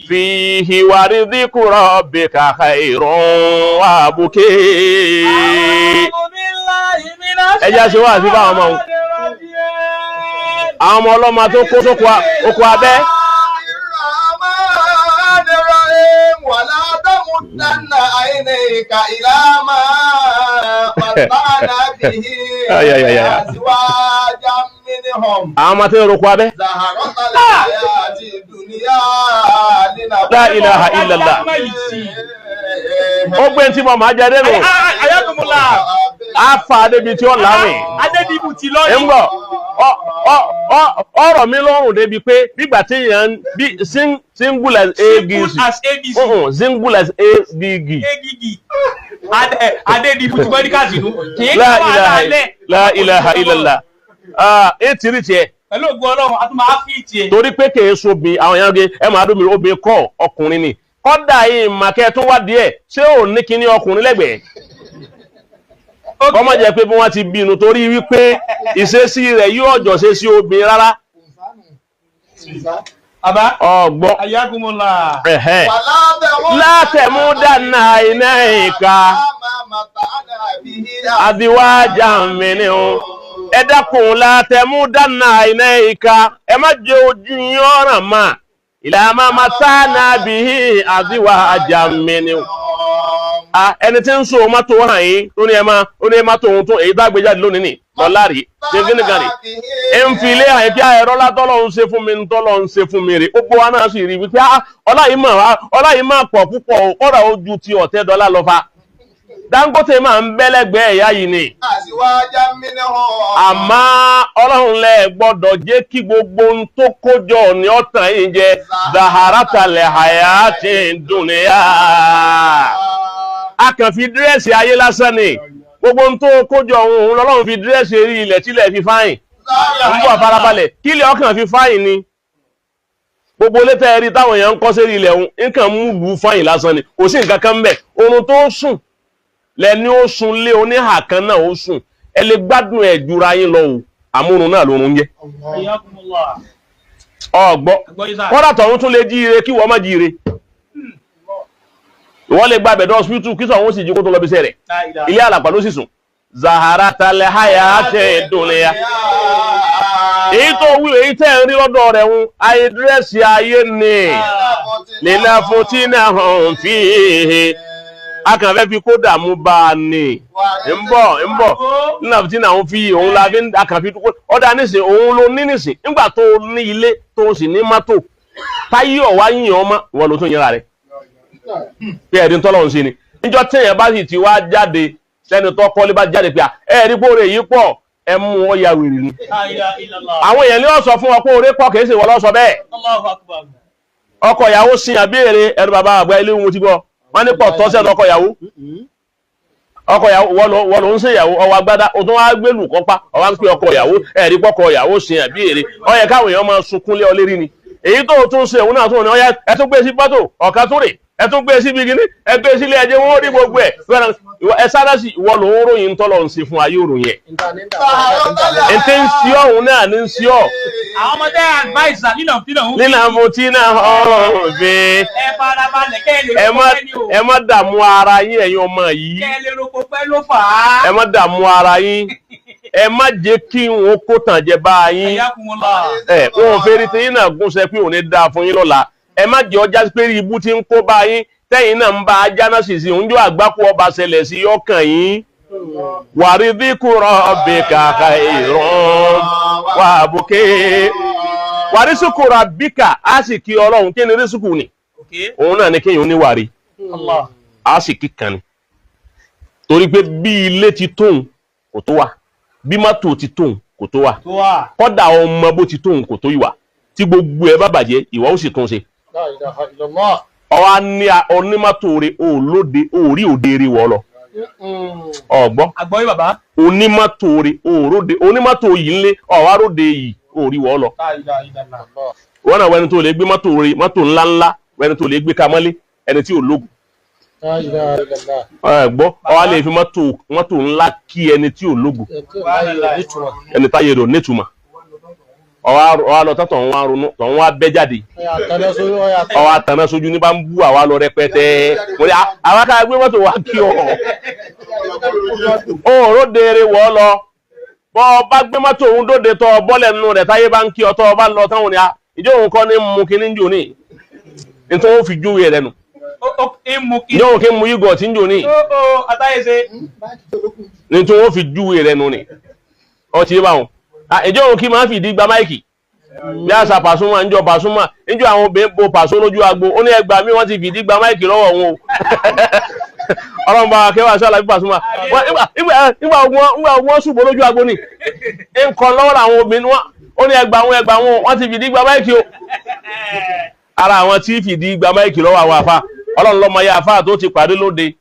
fihi wa rizqu rabbika khairun wa abukee ẹjá ṣe wá sí fáwọn ọmọ ohun àwọn ọmọ ọlọ́mọ tó kó sókò abẹ́ تمدن عينيك إلى ما متعنا به أزواجا منهم àwọn tí ń roko abẹ́. زهرة الحياة الدنيا La ilaha illallah. ó gbé tí mo máa jẹ dénú. ayakumula a fa débi tí ó láwìn. adedibu ti ń lọ́yìn. bọ̀ ọ̀rọ̀ mi lọ́rùn débi pé nígbà tí èèyàn bí single as simple agc as abc. single as adg. egigi adedibu ti bọ́díkà sínú. kì í La kọ́ wà ilaha lálẹ́. la ilaha illallah. ètí rí tiẹ̀ pẹ̀lú ògùn ọlọ́run a tún máa fi tiẹ̀. torí pé kèé sobìn àwọn èèyàn gé ẹ máa dómi obìnrin kọ́ ọkùnrin ni kọ́dà yìí màkẹ́ tó wá díẹ̀ ṣé ò ní kíní ọkùnrin lẹ́gbẹ̀ẹ́. kọ́mọ jẹ́ pé bí wọ́n ti bínú torí wípé ìṣesí rẹ̀ yóò jọ ṣe sí obìnrin rárá. bàbá ọgbọ́n ayakumula. ẹ̀hẹ́ ولا látẹ̀mú dáná iná ìka ما متعنا به àdìwájà mìíràn ẹ dákun látẹ̀mú dáná iná ìka ẹ má jẹ́ ojú yín ọ̀ràn mà ìlànà màtánà bíi àdìwájà mìíràn. ẹni tí ń so mọ́tò hàn yín tó ní ẹ má tó ohun tó èyí tá gbé jáde lónìí nì lọ́lá rí ṣe gíní gan rí ẹ ń fi ilé àyè kí ẹ̀rọ látọ́lọ́ ń ṣe fún mi ńtọ́lọ́ ń ṣe fún mi rè ó gbọ́ wa náà sì rí wípé ọlá yìí máa pọ̀ púpọ̀ kọ́ra ojú ti ọ̀tẹ́ dọ́là lọ́fà Dangote máa ń bẹ́lẹ́gbẹ́ ẹ̀yà yìí ni أزواجا منهم àmọ́ ọlọ́run lẹ gbọ́dọ̀ jẹ́ kí gbogbo ohun tó kójọ ní ọ̀tàn yìí jẹ́ zaharatalẹ̀ hayati dunya. A kàn fi dírẹ́sì ayé lásán ni gbogbo ohun tó kójọ òun lọ́lọ́run fi dírẹ́sì eré ilẹ̀ tílẹ̀ fi fáyìn ń bọ̀ farabalẹ̀ kílẹ̀ ọkàn fi fáyìn ni gbogbo létẹ́ ẹ̀rí táwọn èèyàn ń kọ́ sí ilẹ̀ òun nǹkan mú lù ú fáyìn lásán ni kò sí nǹkan kan ń bẹ̀ oorun tó sùn lẹ́ni ó sùn lé oníhà kan náà ó sùn ẹ lè gbádùn ẹ̀ jura yín lọ o àmúrun náà lórun jẹ́ ayakumula. ọgbọ́ ẹgbọ́n yìí sá. kọ́dà tọ̀hún tún lè jíire kí wọ́n má jíire ìwọ́n lè gba àbẹ̀dọ̀ hospital kí sọ̀hún sì jí kó tó lọ bí sẹ́rẹ̀ ilé àlàpà ló sì sùn zaharatal hayati dunya. èyí tó wí èyí tẹ́ ń rí lọ́dọ̀ rẹ̀ ń ayé dírẹ́sì ayé ni nínú fotina hàn fi a kàn fẹ́ fi kó dààmú bá a ní ń bọ̀ nínú fotina hàn fi òun la fi a kàn fi dúkọ́ ọ̀dà nísìn òun ló ní nísìn nígbà tó ní ilé tó sì ní mọ́tò táyé ọ̀wá yíyan ọmọ ìwọ ló tún yẹra rẹ̀ pé ẹ̀rí tọ́lọ̀ ń ṣe ni níjọ́ téèyàn bá sì ti wá jáde sẹ́ni tó kọ́lé bá jáde pé ẹ̀rí pòrè yìí pọ̀ ẹ mú ọ ya wèrè ni. àwọn èèyàn ní ọ̀sọ̀ fún ọ pé orí pọ̀ kìí ṣe wọ́n lọ́sọ bẹ́ẹ̀. ọkọ ìyàwó sin àbíèrè ẹnu bàbá àgbà ilé wọn ti gbọ́ wọn ní pọ̀ tọ́sẹ̀ ọkọ ìyàwó wọ́n ló ń ṣe ìyàwó ọwọ́ agbádá o tún wá gbélù kọ́pá ọwọ́ ń pè ọkọ ìyàwó ẹ̀rí pọ́kọ ìyàwó sin àbíèrè ó yẹ káwọn èèyàn máa sunkún lé ọ lérí ni èyí tó tún ṣe òun náà tún ní ọyá ẹ tún gbé sí pọ́tò ọ̀kan tún rè ẹ tún gbé sí bigini ẹ gbé sílé ẹjẹ wọn rí gbogbo ẹ sára sí ìwọ ló ń ròyìn tọ́lọ̀ ń ṣe fún ayé òròyìn ẹ̀ ẹ̀ tẹ́ ń sí ọ̀hún náà ní ń sí ọ̀. àwọn ọmọdé adviser nínà mo tí náà ọ̀hún bí ẹ farabalẹ̀ kẹ́ ẹ lè roko pẹ́ ní o. ẹ má dààmú ara yín ẹ̀yin ọmọ yìí kẹ́ ẹ lè roko pẹ́ ló fà á. ẹ má dààmú ara yín ẹ má jẹ́ kí wọn kó tàn jẹ bá yín wọn ò fẹ́rí tí yín náà gúnṣẹ́ pé òun ní dáa fún yín lọ́la ẹ má jẹ́ ọjà pé ibú ti ń kó bá yín tẹ́yìn náà ń bá ajá náà sì sí oúnjẹ àgbákò ọba ṣẹlẹ̀ sí ọkàn yín wàrí díkùrọ̀ ọbẹ̀ kàkà ìrọ̀n wà bùkẹ́ wàrí sùkùrọ̀ bíkà á sì kí ọlọ́run kí ni rísùkù ni òun náà ní kéèyàn oníwàrí á sì kí kan ni torí pé bí ilé ti tóun kò tó wà bí mọ́tò ti tóun kò tó wà kọ́dà ọmọ bó ti tóun kò tó ìwà tí gbogbo ẹ bá bàjẹ́ ìwà ó sì tún ṣe. ọwọ́ ní onímọ́tò rẹ̀ olóde orí òde rẹ̀ wọ́ lọ. ọ̀gbọ́n àgbọ̀yé bàbá. onímọ́tò rẹ̀ òróde onímọ́tò yìí ńlé ọ̀wá róde yìí orí wọ́ lọ. wọ́n náà wẹ́ni tó lè gbé mọ́tò rẹ̀ mọ́tò ńláńlá wẹ́ni tó lè gbé kamọ́lé ẹni tí ò lógun. gbọ́ ọwọ́ lè fi mọ́tò ńlá kí ẹni tí ò lógun ẹni táyé rẹ̀ nítumọ̀ ọwọ́ lọ tán tọ̀hún wá ronú tọ̀hún wá bẹ́ jáde ọwọ́ àtàná sójú ní bá ń bú àwa lọ rẹpẹtẹ mo ní àwọn aká gbé mọ́tò wá kí ọ òòró dèrè wọ́ lọ bọ́ ọ bá gbé mọ́tò òun dóde tọ́ bọ́lẹ̀ nínú rẹ̀ táyé bá ń kí ọ tọ́ ọ bá lọ táwọn ni ìjọ òun kọ́ ní mú kí ní jò ní nítorí ó fi júwe rẹ̀ nù yóò kí mú yígọ̀ tí ń jò ní àtàyèsè ní tí wọ́n fi júwe rẹ̀ nù ní ọtí yé báwọn ìjọ òun kí máa fi ìdí gba máìkì bí àṣà Pasuma ń jọ Pasuma níjọ àwọn obìnrin bo Paso lójú agbo ó ní ẹgbàá mi wọ́n ti fi ìdí gba máìkì lọ́wọ́ wọn o ọlọ́run bá kẹwàá sọ́la bí Pasuma nígbà ogun ṣùgbọ́n lójú agbo ní nǹkan lọ́wọ́ àwọn obìnrin wọn ó ní ẹgbàá wọn wọ́n ti fi ìdí gba máìkì o ara àwọn tí fìdí gba máìkì lọ́wọ́ àwọn àfa ọlọ́run lọ́mọ ya àfa tó ti pàdé lóde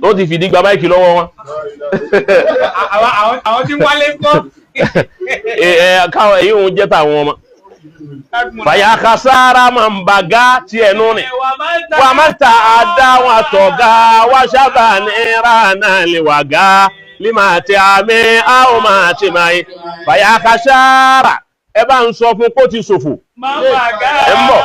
tó ti fìdí gba máìkì lọ́wọ́ wọn. àwọn tí wálé kọ́. káwọn èyí òun jẹ́ tàwọn ọmọ. fàyà kására máa ń bàgá tiẹ̀ nù ni wà má ta àdá wọn àtọ̀gá wá sábà ní rànà lè wà gá lima ti àmì àwọn máa ti máa yẹ fàyà kására ẹ bá ń sọ fún kó ti ṣòfò. ẹ ń bọ̀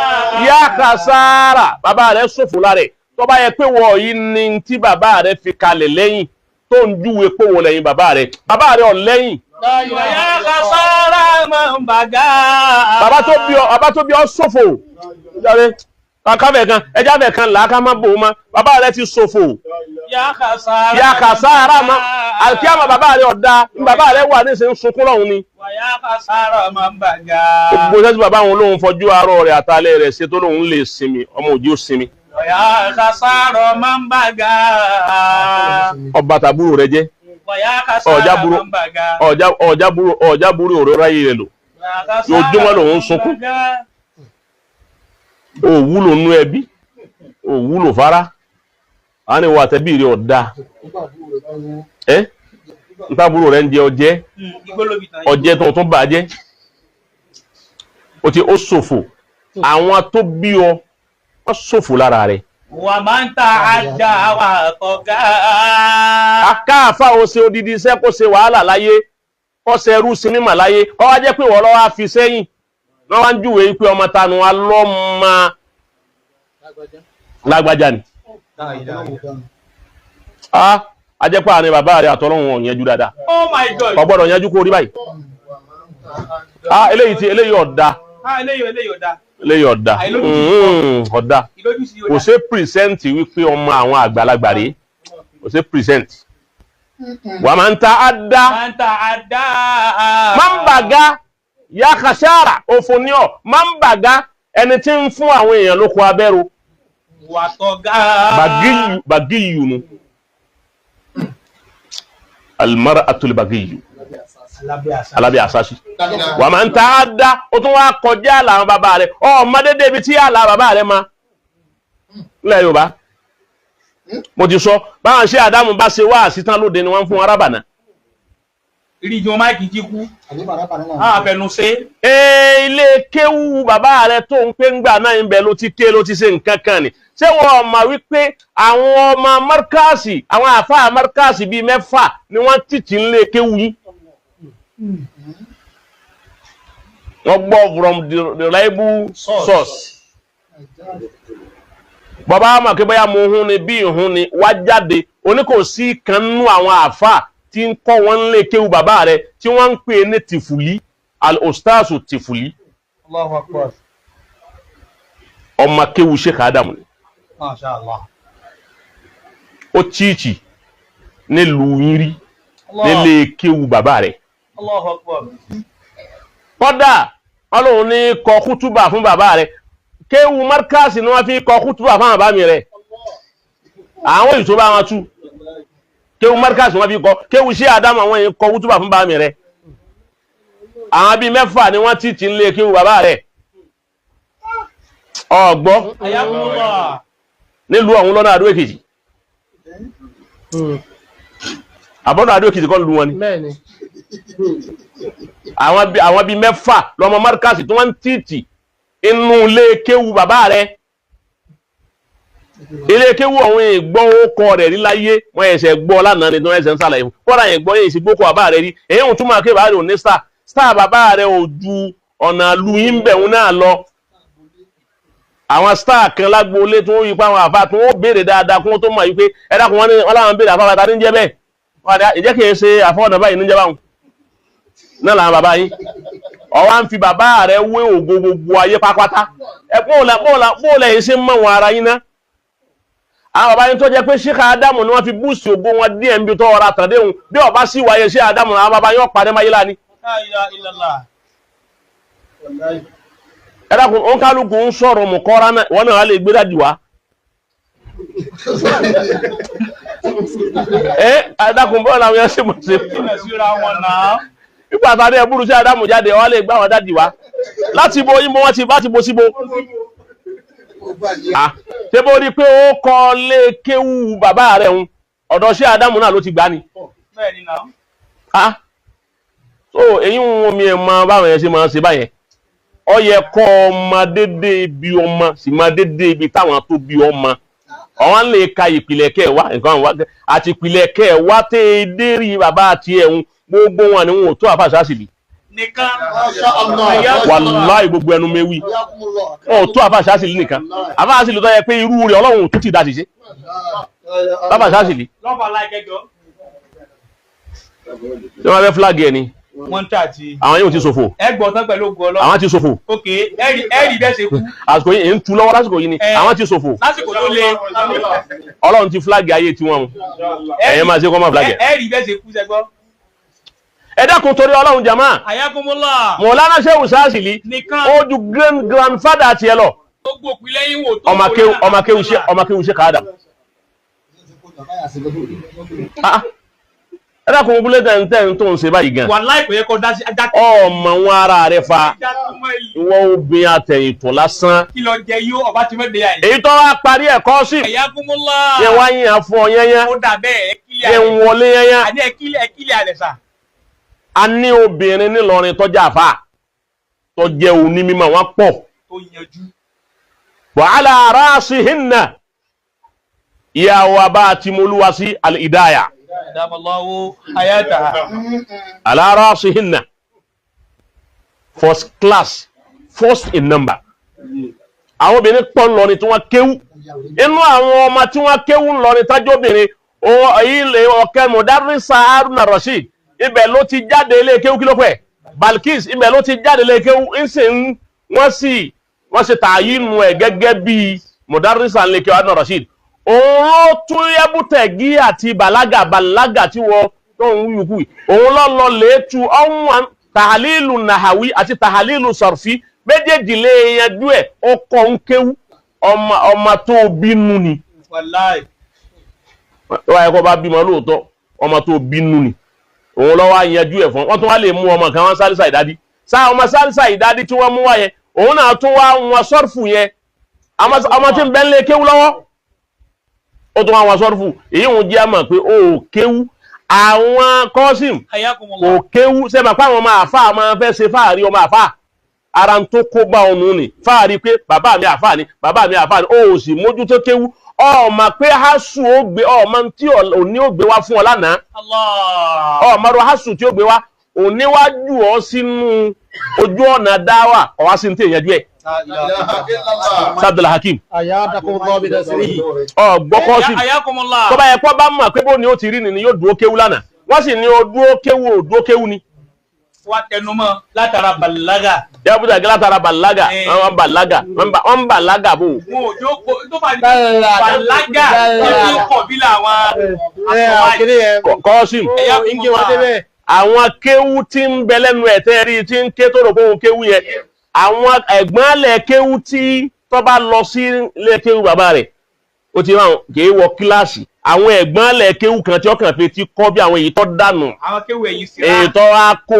yá kására bàbá rẹ̀ ṣòfò lára ẹ̀ tó bá yẹ pé wọ̀ yìí ni tí bàbá rẹ̀ fi kalẹ̀ lẹ́yìn tó ń júwe pé wọ̀ lẹ́yìn bàbá rẹ̀ ọ̀ lẹ́yìn. Yá kására máa ń bàgá. bàbá tó bí ọ ṣòfò káfẹ̀ kan ẹjá fẹ̀ kan làákà má bò ó ma bàbá rẹ̀ ti ṣòfò. Yá kására ma àkíyàmà bàbá rẹ̀ ọ̀dà bàbá rẹ̀ wà ní ìsìn sunkún lọ́hùn ni. Yá kására máa ń bàgá. gbogbo sẹ́sì bàbá òun lòun fọjú àárọ̀ rẹ̀ àtàlẹ́ rẹ̀ ṣe tó lòun lè sinmi ọmọ òjì ó sinmi. Yá kására máa ń bàgá. ọba tàbúrò rẹ̀ jẹ́ ọjà burú òró ráyè rẹ̀ lò yóò dúnmọ́ lòun sunkún òwúlò nú ẹbí òwúlò fara àwọn ni wà tẹ́bí rẹ̀ ọ̀dá ntàbúrò rẹ̀ ń jẹ ọjẹ́ tó tún bàjẹ́ ó ṣòfò àwọn tó bí ọ wọ́n ṣòfò lára rẹ̀. Wà máa ń ta àjà wà tọ̀gá. Akáàfà ó ṣe odidi iṣẹ́ kó ṣe wàhálà láyé, kó ṣe ẹrú sinimá láyé, kó wá jẹ́ pé wọ́n lọ́wọ́ fi sẹ́yìn. Wọ́n wá ń júwe pé ọmọ tanu alọ́mọ lágbájá ni. A jẹ́ pé àárín bàbá rẹ̀ àtọ́lọ́hun ò yanjú dáadáa. Oh my God. Kò gbọ́dọ̀ yanjú kó rí báyìí. Eléyìí ọ̀dà. Eléyìí ọ̀dà. Ọ̀dà. Kò ṣe pìrìsẹ́ǹtì wípé ọmọ àwọn àgbàlagbà rèé. Kò ṣe pìrìsẹ́ǹtì. Wà máa ń ta àdá. Máa ń bàgá. Yá kàṣáàrà òfòníọ̀. Máa ń bàgá ẹni tí ń fún àwọn èèyàn lóko abẹ́rù. Wà tọ̀gá. Bàgíyù nu. Al-mar'atul bagiyyu. Alábí àsáṣí. Wà máa ń ta àdá. Ó tún wá kọjá àlà àwọn bàbá rẹ̀. Ọmọdé débi tí àlà bàbá rẹ̀ ma. Nílẹ̀ Yorùbá. Mo ti sọ, báwọn ṣe Àdámù bá ṣe wá àṣítán lóde ni wọ́n fún arábànà. Ìrí ìjọ máìkì ti kú. Àfẹnu ṣe. Ilé kéwú bàbá rẹ̀ tó ń pé ńgbà náà ń bẹ ló ti ké ló ti ṣe nǹkan kan ni. Ṣé wọ́n mọ̀ wípé àwọn ọmọ Markasi, àwọn àfáà Markasi bíi 6 ni wọ́n tìtì ń lé kéwú yìí. Wọ́n gbọ́ from the reliable source. Bàbá àmà kí báyà mo hún ni bí ìhún ni wá jáde oní kò sí kan nínú àwọn àfáà tí ń kọ́ wọn lé kéwú bàbá rẹ̀ tí wọ́n ń pè ní tìfùlí al-ustazu tìfùlí. Allahu Akbar. Ọmọ kéwú Sheikh Adamu ni. Masha Allah. Ó tíìtì nílùú yín rí nílé kéwú bàbá rẹ̀. Allahu Akbar. Kọ́dà ọlọ́run ní kọ kútúbà fún bàbá rẹ̀ kéwú Markasi ni wọ́n fi kọ kútúbà fún bàbá mi rẹ̀ àwọn ìṣó bá wọn tú kéwú Markasi wọ́n fi kọ kéwú Sheikh Adamu àwọn èèyàn kọ kútúbà fún bàbá mi rẹ̀ àwọn bíi 6 ni wọ́n tìtì nílé kéwú bàbá rẹ̀ ọgbọ́ nílùú ọ̀hún lọ́nà Àdó Èkìtì àbọ́nà Àdó Èkìtì kọ́ lu wọn ni àwọn bíi 6 lọ́mọ Markasi tí wọ́n ń tìtì inú ilé kéwú bàbá rẹ̀ ilé kéwú ọ̀hún ìgbọ́ ókọ rẹ̀ rí láyé wọ́n ẹ̀ṣẹ̀ gbọ́ lánàá ni tí wọ́n ẹ̀ṣẹ̀ ń sàlàyé kọ́ra yẹn gbọ́ yẹn ìsìgbókò bàbá rẹ̀ rí èyí ń túmọ̀ kí bàbá rẹ̀ ò ní star bàbá rẹ̀ ò ju ọ̀nà lu yín bẹ̀rún náà lọ àwọn star kan lágbóolé tí wọ́n yí pa àwọn àfa tí wọ́n béèrè dáadáa kí wọ́n tó mọ̀ yí pé ẹ̀dá kan wọ́n láwọn béèrè àfáwà tàbí ń jẹ́ bẹ́ẹ̀ wọ́n á ìjẹ́ kìí ṣe àfọwọ́dà báyìí níjẹ́ báwọn náà làwọn bàbá yín ọwá ń fi bàbá rẹ̀ wé ògo gbogbo ayé pápátá ẹ pọ́ọ̀lẹ̀ yìí ṣe mọ̀ wọn ara yín ná àwọn bàbá yín tó jẹ́ pé Sheikh Adamu ni wọ́n fi búùsì ògo wọn díẹ̀ níbi tó ọ̀rọ̀ àtàndéhùn bí ọba sì wáyé Sheikh Adamu àwọn bàbá yín ọ̀pàdé máyílá ni. La ilaha illallah. ẹ dákun ó ń kálukú ń sọ̀rọ̀ mọ̀kọ́ra náà wọ́n náà lè gbé dàdí wá. ẹ dákun bọ́ọ̀ làwọn yẹn ṣe mọ̀ ṣe. nípa àtàdé ẹ̀bùrú Sheikh Adamu jáde wọ́n lè gbá wọn dàdí wá. láti bo yín bó wọ́n ti bá ti bo síbo. ṣé bó rí pé ó kọ́ lé kéwú bàbá rẹ̀ ń ọ̀dọ̀ Sheikh Adamu náà ló ti gbá ni. so èyí ń wọ́n mi ẹ̀ mọ báwọn yẹn ṣe máa ń ṣe báyẹn ó yẹ kọ́ ọmọ dédé ibi ọmọ sì máa dédé ibi táwọn tó bí ọmọ ọ̀wọ́n lè ka ìpìlẹ̀ kẹwàá nǹkan wá àti ìpìlẹ̀ kẹwàá tẹ́ ẹ dérí bàbá àti ẹ̀hún gbogbo wọn ni wọn ò tó àfàṣàṣìlì nìkan wàláì gbogbo ẹnu mẹ́wì wọn ò tó àfàṣàṣìlì nìkan àfàṣàṣìlì tó yẹ pé irú rẹ̀ ọlọ́run tó ti dá ṣiṣẹ́ àfàṣàṣìlì lọ́fà láìkẹjọ́ tí wọ́n fẹ́ flag ẹ̀ ni wọ́n tà tí àwọn yóò ti ṣòfò ẹgbọ̀n tán pẹ̀lú ògùn ọlọ́run àwọn ti ṣòfò ok ẹ̀rì bẹ́ẹ̀ ṣe kú àsìkò yìí ń tu lọ́wọ́ lásìkò yìí ni àwọn ti ṣòfò lásìkò tó le ọlọ́run ti flag ayé tiwọn ẹ̀yẹ́ máa ṣe kọ́ máa flag ẹ̀. ẹ̀rì bẹ́ẹ̀ ṣe kú sẹ́gbọ́. ẹ dákun torí ọlọ́run jama ayakumullah Mọ̀lánà Shehu Sazili nìkan ó ju grandfather tiẹ̀ lọ gbogbo òpìlẹ̀ yín wò tó ọmọ kéwù Sheikh Adam. ẹ dákun búlẹ̀ tẹ̀ tó ń ṣe báyìí gan. wà láìpẹ́ yẹ kọ́ dá sí ajá ọmọ wọn ara rẹ fa ìwọ obìnrin àtẹ̀yìntò lásán. kí lọ jẹ yóò ọba tí mẹ́tẹ̀ yà yìí. èyí tó wá parí ẹ̀kọ́ sí. ayakumullah yẹ wá yín àfọ yẹnyẹn. ó dà bẹ́ẹ̀ ẹ kílẹ̀ yẹ ń wọlé yẹnyẹn. àní ẹ kílẹ̀ àlẹ́ sà. a ní obìnrin nílọrin tọ́jà àfà tọ́jẹ́ òní mímọ́ wọn pọ̀. tó yanjú. wa ala rasihinna ìyàwó abá àti molúwa sí al-Hidayah. Adamallahu hayataha. Ala rasihinna first class first in number. àwọn obìnrin pọ̀ ńlọrin tí wọ́n kéwú inú àwọn ọmọ tí wọ́n kéwú ńlọrin tájọ́ obìnrin ilé ọ̀kẹ́ Mudarrisa Haruna Rashid ibẹ̀ ló ti jáde ilé kéwú kí ló pẹ́ Balkis ibẹ̀ ló ti jáde ilé kéwú wọ́n sì tààyínú ẹ̀ gẹ́gẹ́ bí Mudarrisa ilé kéwú Haruna Rashid òun ló tún yẹ́bùtẹ̀gí àti bàlágà tí wọ́n tó ń wúyùkú òun lọ́lọ́ lẹ́ẹ̀tù ọ̀hún tàhálílù nàhàwí àti tàhálílù sọ̀rfí méjèèjì lè yanjú ẹ̀ ọkọ̀ ń kéwú ọmọ tó bínú ni. Wàláì. wọ́n ẹ̀kọ́ bá bímọ lóòótọ́ ọmọ tó bínú ni òun lọ́wọ́ yanjú ẹ̀ fún wọ́n tún wá lè mú ọmọ kan wọ́n Sálísà Ìdádí ọmọ Sálísà Ìdádí tí wọ́n mú wá yẹn òun náà tún wá wọn sọ́rfù yẹn ọmọ tí ń bẹ́ ń lé kéwú lọ́wọ́ ó tún wá wọn sọ́rfù èyí òun jẹ́ àmọ̀ pé ó kéwú àwọn kọ́sìm kò kéwú sẹ́mà pé àwọn ọmọ àfà máa fẹ́ ṣe fáàrí ọmọ àfà ara tó kó bá ọnù ni fáàrí pé bàbá mi àfà ni ó sì mójútó kéwú ọmọ pé hásù ó gbé ọmọ tí òní ó gbé wá fún ọ lánàá ọmọ rọ hásù tí ó gbé wá òní wá jù ọ sínú ojú ọ̀nà dáwà ọwá sí ní tèèyàn díẹ̀ Abdul Hakim ọgbọ́kọ́ sí tó bá yẹ kó bá mọ̀ pé bó ni ó ti rí ni yóò dúó kéwú lánàá wọ́n sì ní ó dúó kéwú ni. wá tẹnumọ́ látara bàlágà. yàbúdà gẹ́ látara bàlágà wọ́n bàlágà bò. wọn ò jókòó tó bá ní bàlágà tó kọ̀ bí làwọn kọ́sìm àwọn kéwú tí ń bẹ lẹ́nu ẹ̀tẹ́ rí tí ń ké tó rò pé òun kéwú yẹn àwọn ẹ̀gbọ́n alẹ̀ kéwú tí tó bá lọ sí ilé kéwú bàbá rẹ̀ ó ti máa kìí wọ kíláàsì àwọn ẹ̀gbọ́n alẹ̀ kéwú kan tí ọkàn fi ti kọ́ bí àwọn èyí tó dànù èyí tó wá kó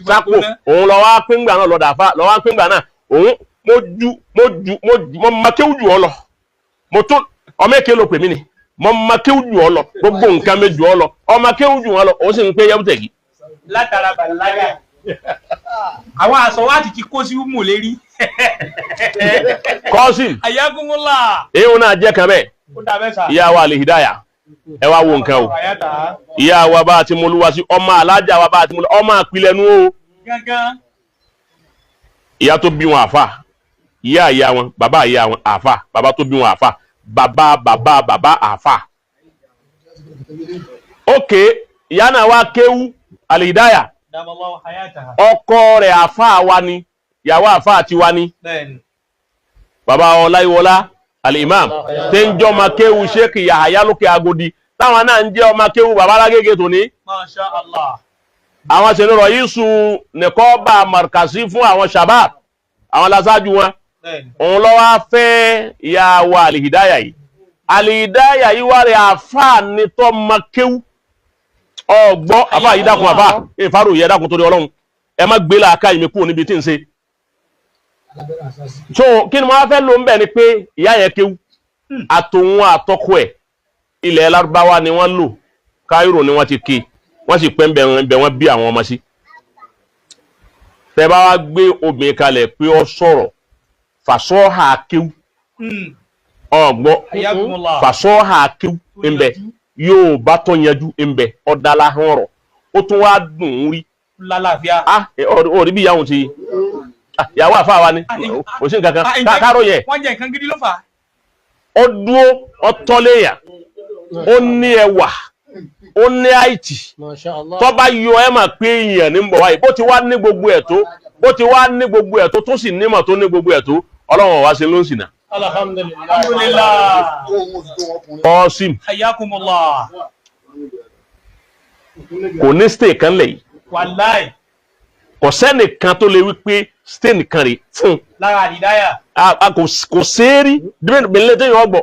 sápò òun lọ wá píngbà náà lọ́dà fà lọ wá píngbà náà òun mo ma kéwú jù ọ lọ mo tún ọmọ èké ló pè mí ni mo ma kéwú jù ọ lọ gbogbo nǹkan mi jù ọ lọ ọmọ kéwú jù ọ lọ òun sì ń pé yẹ́bùtẹ̀gì. látara bàlágà àwọn àṣọ wa ti kó sí mú lérí. kọ́sìm ayagunmọ́lá. èyí náà jẹ́ kan bẹ́ẹ̀ ìyá wa Al-Hidayah ẹ wá wo nǹkan o ìyá wa bá ti molúwa sí ọmọ alájà wa bá ti molúwa ọmọ àpilẹ̀nu o ìyá tó bí wọn àfà ìyá wọn bàbá ìyá wọn àfà bàbá tó bí wọn àfà bàbá àfà. ok ìyá náà wá kéwú Al-Hidayah ọkọ rẹ̀ àfà wa ni ìyàwó àfà àti wa ni bàbá Ọláyíwọlá al-imam tí ń jẹ́ ọmọ kéwu Sheikh Yahaya lókè Agodi táwọn náà ń jẹ́ ọmọ kéwu bàbá alágége tòní. Masha Allah. àwọn ṣe ní rọ̀yísù nìkọ́ bá markasi fún àwọn shabab àwọn lasájú wọn. òun lọ́wọ́ fẹ́ ìyá wa Al-Hidayah yìí. Al-Hidayah yìí wá rẹ̀ àfáà ní tọ́ ọmọ kéwu. ọgbọ́ àfáà yìí dákun àfáà ìfarò yẹ dákun torí Ọlọ́run ẹ má gbé làákà ìmí kúrò níbi tí ń ṣe. so kí ni wọ́n fẹ́ lò ń bẹ̀ ni pé ìyá yẹn kéwu àtòun àtọ́kọ ẹ̀ ilẹ̀ Lárúbáwá ni wọ́n lò Cairo ni wọ́n ti ké wọ́n sì pẹ́ ń bẹ̀ wọ́n bí àwọn ọmọ sí. tẹ́ bá wá gbé obìnrin kalẹ̀ pé ó sọ̀rọ̀ fàṣọ́hà kéwu ọgbọ́ fàṣọ́hà kéwu ń bẹ yóò bá tó yanjú ń bẹ ọ̀dàlà hàn rọ̀ ó tún wá dùn ún rí. lálàáfíà. ọ̀rí bí ìyàwó ti ìyàwó àfa wa ni kò sí nǹkan kan káró yẹ. wọ́n jẹ nǹkan gidi ló fà. ó dúró ọtọ́léyà ó ní ẹwà ó ní àìtì tó bá yọ ẹ mà pé èèyàn ní ń bọ̀ wáyé bó ti wá ní gbogbo ẹ̀ tó tó sì nímọ̀ tó ní gbogbo ẹ̀ tó Ọlọ́run wá sí ló ń sìnà. Alhamdulillah. Qasim Hayyakumullah. kò ní stay kan lẹ̀ yìí Wallahi. kò sẹ́nìkan tó lè wí pé stay nìkan rè fún lára Al-Hidayah. kò séèrí bílẹ̀ tó yàn ọgbọ̀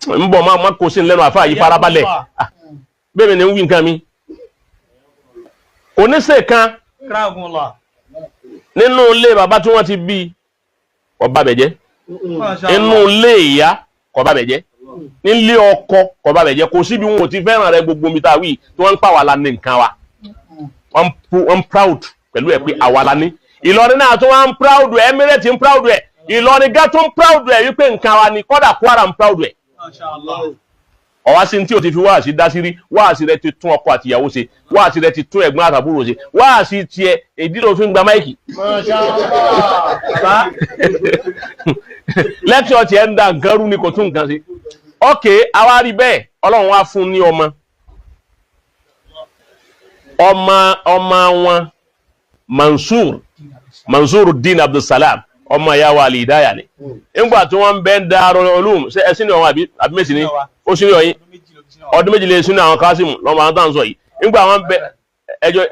ń bọ̀ máa kó sí lẹ́nu àfáà yìí farabalẹ̀ bẹ́ẹ̀ ni ń wí nǹkan mi kò ní stay kan nínú ilé bàbá tí wọ́n ti bí kò bá bẹ̀ jẹ́ inú ilé ìyá kò bá bẹ̀ jẹ́ nílé ọkọ kò bá bẹ̀ jẹ́ kò síbi wọn ò ti fẹ́ràn rẹ gbogbo mi ta wí tí wọ́n ń pa wà lá ní nǹkan wa wọ́n proud pẹ̀lú ẹ̀ pé àwa la ní Ìlọrin náà tó wọ́n proud ẹ̀ Emirates ń proud ẹ̀ Ìlọrin gá tó ń proud ẹ̀ wípé nǹkan wa ni kọ́dà Kwara ń proud ẹ̀. ọ̀wá sí tí o ti fi wáàsí dá sí rí wáàsí rẹ ti tún ọkọ àtìyàwó ṣe wáàsí rẹ ti tún ẹ̀gbọ́n àtàbúrò ṣe wáàsí tiẹ̀ èdè ló fi ń gba máìkì. lẹ́tọ̀ tiẹ̀ ń da nǹkan rú ni kò tún nǹkan sí. ok àwa rí bẹ́ẹ̀ Ọlọ́run wá fún ní ọmọ wọn Mansuruddin Abdulsalam ọmọ ìyá wa Al-Hidayah ni nígbà tí wọ́n ń bẹ́ ń Darul Ulum ṣe ẹsìn ní ọmọ àbí mẹ́sìn ní ó sí ní ọyìn ọdún méjì lè sínú àwọn Kásímù lọ́mọ àwọn tán sọ yìí nígbà wọ́n bẹ ẹjọ́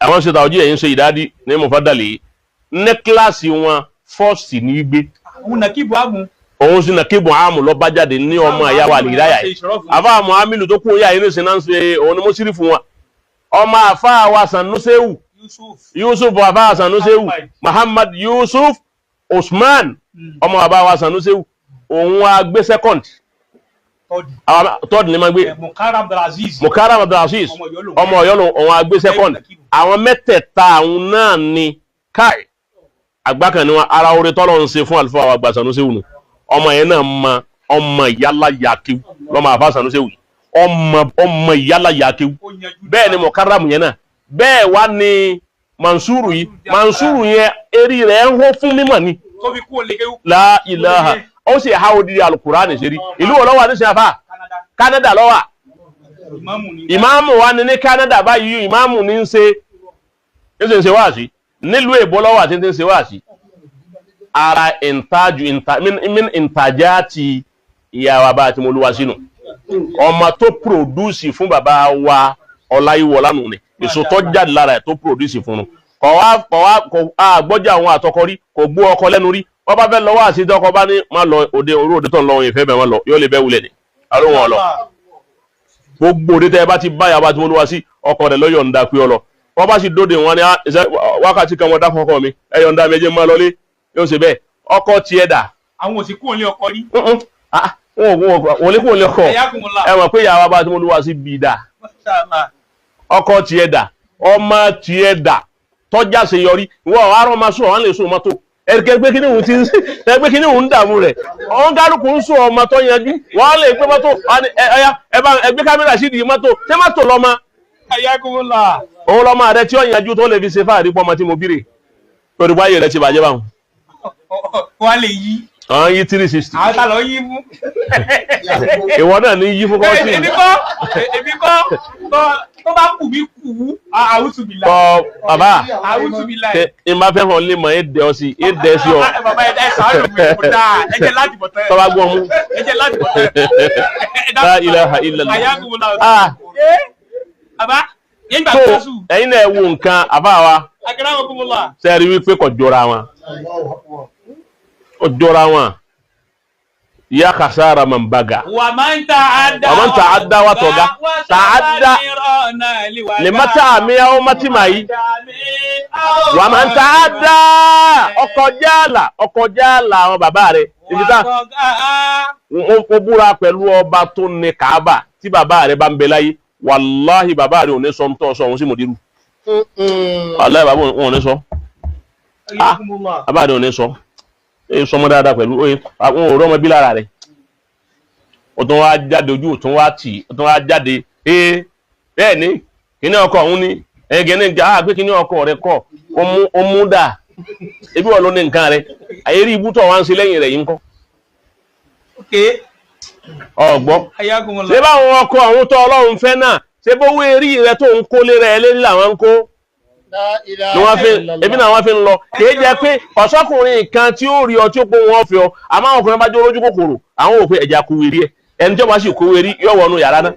àwọn ṣe tàwọ́jú ẹ̀yìn ṣe ìdádí ní Mufaddali ní kíláàsì wọn fọ́ọ̀sì ní gbé òun sí nàkíbù àmù lọ bá jáde ní ọmọ ìyá wa Al-Hidayah yìí àfáà Muhammadu tó kún yà yìí ní sinanṣe òun ni mo sírí fún wọn ọmọ àfáà wa Sanusewu Yusuf bàbá Sanusewu Muhammad Yusuf Usman ọmọ bàbá wa Sanusewu òun wa gbé second third ni ma gbé Mukaram Abdulaziz ọmọ Ọ̀yọ́ òun wa gbé second àwọn mẹ́tẹ̀ẹ̀ta àwọn náà ni káì àgbákan ni wọn ara orí tọ́lọ̀ ń ṣe fún àlùfáà wa gba Sanusewu nù ọmọ yẹn náà mọ ọmọ ìyálà yàkéwu lọ́mọ àbá Sanusewu ọmọ ìyálà yàkéwu bẹ́ẹ̀ ni Mukaram yẹn náà bẹ́ẹ̀ wá ní Mansuru yìí Mansuru yẹn eri rẹ̀ ń hó fún mímọ̀ ni la ilaha ó sì ha odidi Al-Qur'ani ṣe rí ìlú ọlọ́wà ní sinafá Canada lọ́wà ìmáàmù wa ní Canada báyìí ìmáàmù ní ń ṣe wáàsí nílùú èbó lọ́wà tí ń ṣe wáàsí ara min intajati ìyàwó bá ti mo lúwa sínú ọmọ tó pòdúsì fún bàbá wa Ọláyíwọlá nù ni èso tó jáde lára ẹ̀ tó pòdúsì fún un kọ̀ àgbọ́jà àwọn àtọkọ rí kò gbó ọkọ lẹ́nu rí wọ́n bá fẹ́ lọ́wọ́ àti ìdọ́kọ bá ní má lọ òde òde tó ń lọ ìfẹ́ bẹ̀ wọ́n lọ yóò lè bẹ́ wulẹ̀ ni àrùn wọn lọ gbogbo òde tẹ́ bá ti báyà bá ti mo lúwa sí ọkọ rẹ̀ lọ́yọ̀ ń da pé ọ lọ wọ́n bá sì dóde wọn ni wákàtí kan wọ́n dá fọ́kọ mi ẹ̀yọ̀ ń da méje máa lọlé yóò ṣe bẹ́ẹ̀ ọkọ tiẹ̀ dà. àwọn òsìkú òní ọkọ rí. wọ́n lè kó òní ọkọ ẹ mọ̀ pé ìyàwó bá ti mo lúwa sí bí dà ọkọ tiẹ̀ dà ọmọ tiẹ̀ dà tọ́jà ṣe yọrí wọ́n arọ́ máa sún ọ̀hán lè sún mọ́tò ẹgbẹ́ kíní òun ń dààmú rẹ̀ ọ̀hún kálukú ń sún ọmọ tó yanjú wọ́n lè gbé mọ́tò ẹgbẹ́ kámẹ́rà sí di mọ́tò ṣé mọ́tò lọ́mọ òun lọ́mọ rẹ tí ó yanjú tó lè fi ṣe fáàrí pọ́mọ tí mo bírè torí báyìí rẹ ti bàjẹ́ báwọn. wọ́n lè yí. àwọn yí 360 àwọn tá lọ yí mú. ìwọ náà ní yí fún kọ́sì èmi kọ́ tó bá kù mí kù àwùsùbìlà. kọ́ bàbá àwùsùbìlà. ẹ máa fẹ́ hàn lé mọ̀ ẹ dẹ́ ọ sí ẹ dẹ́ sí ọ. bàbá ẹ sàánù mi kò dáa ẹ jẹ́ láti bọ̀ tẹ́. tọ́ba gbọ́ mú. ẹ jẹ́ láti bọ̀ tẹ́. La ilaha illallah. àyàgùnmùlà. bàbá yẹn gbà tó sùn. ẹ̀yin náà wo nǹkan àbá wa akérèmọkùnmùlà. sẹ́ẹ̀rí wípé kò jọra wọn. ó jọra wọn. ya khasara man baga. wa man ta'adda wa toga. ta'adda limata mi aw matimai. wa man ta'adda ọkọ̀ jàlá àwọn bàbá rẹ̀. ibi tá ó búra pẹ̀lú ọba tó ní Kaaba tí bàbá rẹ̀ bá ń bẹ láyé wàláhì bàbá rẹ̀ ò ní sọ ń tọ́ sọ òun sí mòdìrú. wàláhì bàbá wọn ò ní sọ. bàbá rẹ̀ ò ní sọ. sọmọ dáadáa pẹ̀lú àwọn òró ọmọ bí lára rẹ̀. ó tún wá jáde ojú ó tún wá tì ó tún wá jáde bẹ́ẹ̀ ni kíní ọkọ òun ni gẹ́gẹ́ ní kíní ọkọ rẹ̀ kọ́ ó mú dà ebi wọ́n ló ní nǹkan rẹ̀ àyèrí ibùtọ̀ wá ń ṣe lẹ́yìn rẹ̀ yìí ń kọ́. ọgbọ́ ṣé báwọn ọkọ àwọn tó Ọlọ́run fẹ́ náà ṣé bówó erí rẹ̀ tó ń kólé rẹ̀ lérí làwọn ń kó ni wọ́n fi ebi náà wọ́n fi ń lọ kìí jẹ́ pé ọ̀sọ́kùnrin kan tí ó rí ọ tí ó pé wọ́n fi ọ àmọ́ àwọn ọkùnrin bá jẹ́ olójú kòkòrò àwọn òfin ẹ̀já kú wérí ẹ̀ ẹni tí ó bá sì kú wérí yóò wọnú yàrá náà.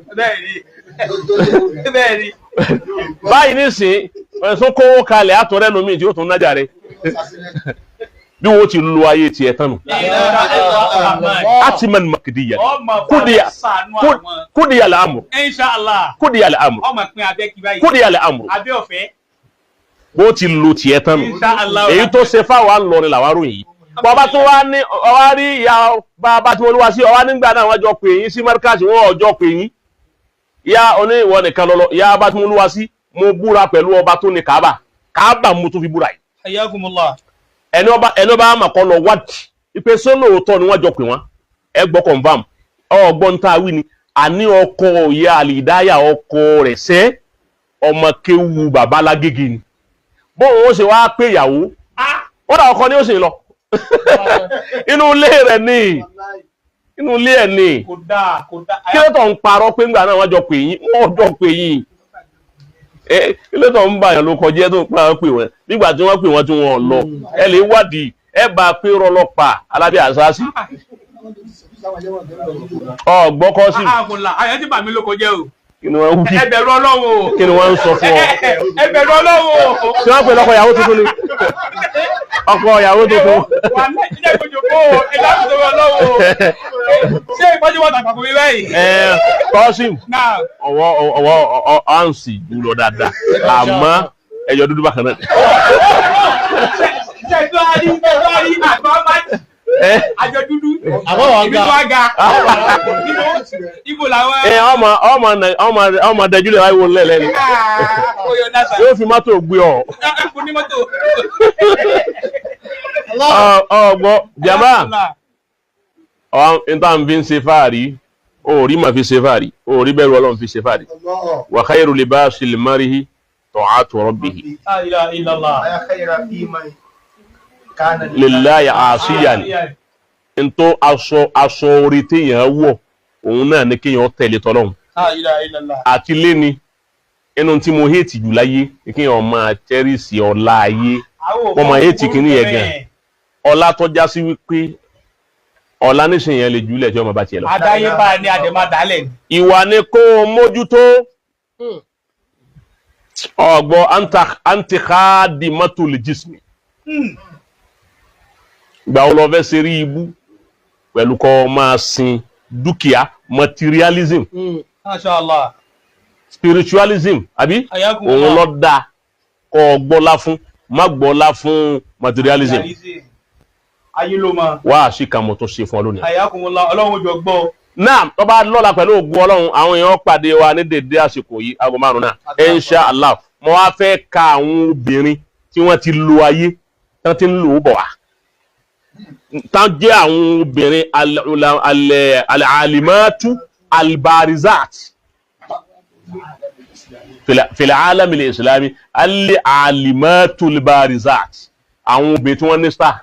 báyìí nísìn ẹ̀sùn kówó kalẹ̀ àtọ̀rẹ́ nomi tí ó tún nájà rẹ̀ bí wọ́n ti lo ayé tiẹ̀ tánu. atiman makidiya kudiya al-amru kudiya al-amru kudiya al-amru bó ti lo tiẹ̀ tánu èyí tó ṣe fáwọn àlọ́rin làwọn ròyìn bọ́bá tó wá ní ọwá rí ìyá bàbá tí wọ́n lówá sí ọwá nígbà náà wọ́n jọ pè yín sí mẹ́ríkàsì wọ́n ọjọ́ pè yín ìyá oní ìwọ nìkan lọ́lọ́ ìyá bá tí wọ́n lówá sí mo búra pẹ̀lú ọba tó ní Kaaba mo tún fi búra yìí. Hayyakumullah. ẹni ọba àmà kọ́ lọ wádìí ìpè sólóòótọ́ ni wọ́n jọ pè wọ́n ẹ gbọ́ confam ọgbọ́n tá a wí ni àní ọkọ ìyá àlìdáyà ọkọ rẹ̀ sẹ́ ọmọ kéwu bàbá lágége ni bóun ó ṣe wá pé ìyàwó ó dà ọkọ ni ó ṣe lọ inú ilé rẹ̀ ni inú ilé ẹ̀ ni kí ló tó ń parọ́ pé ńgbà náà wọ́n jọ pè yín wọ́n jọ pè yín kí ló tó ń bàyàn ló kọjá tó ń pa pè wọ́n nígbà tí wọ́n pè wọ́n tí wọ́n lọ ẹ lè wádìí ẹ bá pé rọlọ́pàá alábẹ́ àṣáṣí gbọ́kọ́ sí. àyàn ti bà mí ló kọjá o. kí ni wọ́n ń wí. ẹ bẹ̀rù Ọlọ́run o. kí ni wọ́n ń sọ fún ọ. ẹ bẹ̀rù Ọlọ́run o. tí wọ́n pè lọ́kọ ìyàwó tuntun ni ọkọ ìyàwó tuntun. wà á nàìjíríà kojú kó o ẹ dáhùn tó wọ lọ́wọ́ o. ṣé ìpọ́jú wọn tàpá kò rí báyìí. Kọ́sìm ọwọ́ àǹsì jùlọ dáadáa àmọ́ ẹ̀yọ́ dúdú bákan náà. ṣe tó a rí àgbà májì. àjọ dúdú ibi tó a ga ibo làwọn. ọmọ dẹjúlẹ̀ wáyé wọlé lẹ́nu yóò fi mọ́tò gbé ọ. fún ní mọ́tò. ọgbọ́ jama níta fi ń ṣe fáàrí orí ma fi ṣe fáàrí orí bẹ̀rù Ọlọ́run fi ṣe fáàrí wa khayru libasil mar'i ta'atu rabbih lillahi asiyan ntọ́ aṣọ orí téèyàn wọ̀ òun náà ní kéèyàn tẹ̀lé tọ́lọ́hun àti léni inú tí mo hétì jù láyé ní kéèyàn máa tẹ́rìsì ọlá ayé wọ́n máa hétì kìíní yẹn gan ọlá tó já sí wípé ọlá nísìnyí yẹn lè jùlẹ̀ tí ọmọ bá tiẹ̀ lọ. adáyébá ni àdèmá dálẹ̀ ni. ìwà ni kó o mójútó ọgbọ antikhadimatul jismi gbà ó lọ fẹ́ ṣe rí ibú pẹ̀lú kọ́ máa sin dúkìá materialism Mashallah. spiritualism àbí òun lọ dá kọ́ gbọ́lá fún má gbọ́lá fún materialism ayé ló máa wá àṣìkàmọ̀ tó ṣe fún ọ lónìí. Ayakumullah Ọlọ́run jọ gbọ́. náà tó bá lọ́la pẹ̀lú ògùn Ọlọ́run àwọn èèyàn pàdé wa ní dédé àsìkò yìí aago 5 náà insha Allah mo wá fẹ́ ka àwọn obìnrin tí wọ́n ti lo ayé tán ti ń lò ó bọ̀ wá tán jẹ́ àwọn obìnrin al-alimatu al-barizat fil alam al-islami al-alimatu al-barizat àwọn obìnrin tí wọ́n ní star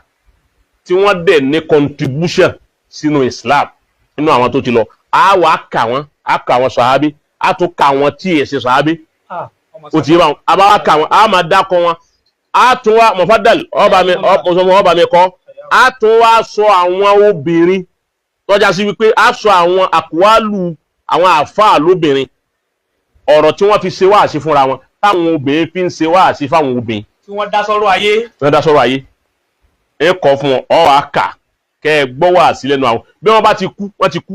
tí wọ́n dẹ̀ ní contribution sínú Islam nínú àwọn tó ti lọ a wà kà wọ́n sàhábí a tún kà wọ́n tí èsì sàhábí ó ti yé báwọn a bá wà kà wọ́n a máa dákọ̀ wọn a tún wá mọ̀fádàl ọba mi kọ́ a tún wá sọ àwọn obìnrin tọ́já sí wípé a sọ àwọn àkúwálù àwọn àfáà lóbìnrin ọ̀rọ̀ tí wọ́n fi ṣe wáàsí fúnra wọn táwọn obìnrin fi ń ṣe wáàsí fáwọn obìnrin tí wọ́n dá sọ́rọ̀ ayé. wọ́n dá sọ́rọ̀ ayé ẹ kọ́ fún wọn ọ̀ àkà kẹ́ ẹ gbọ́ wáàsí lẹ́nu àwọn bí wọ́n bá ti kú wọ́n ti kú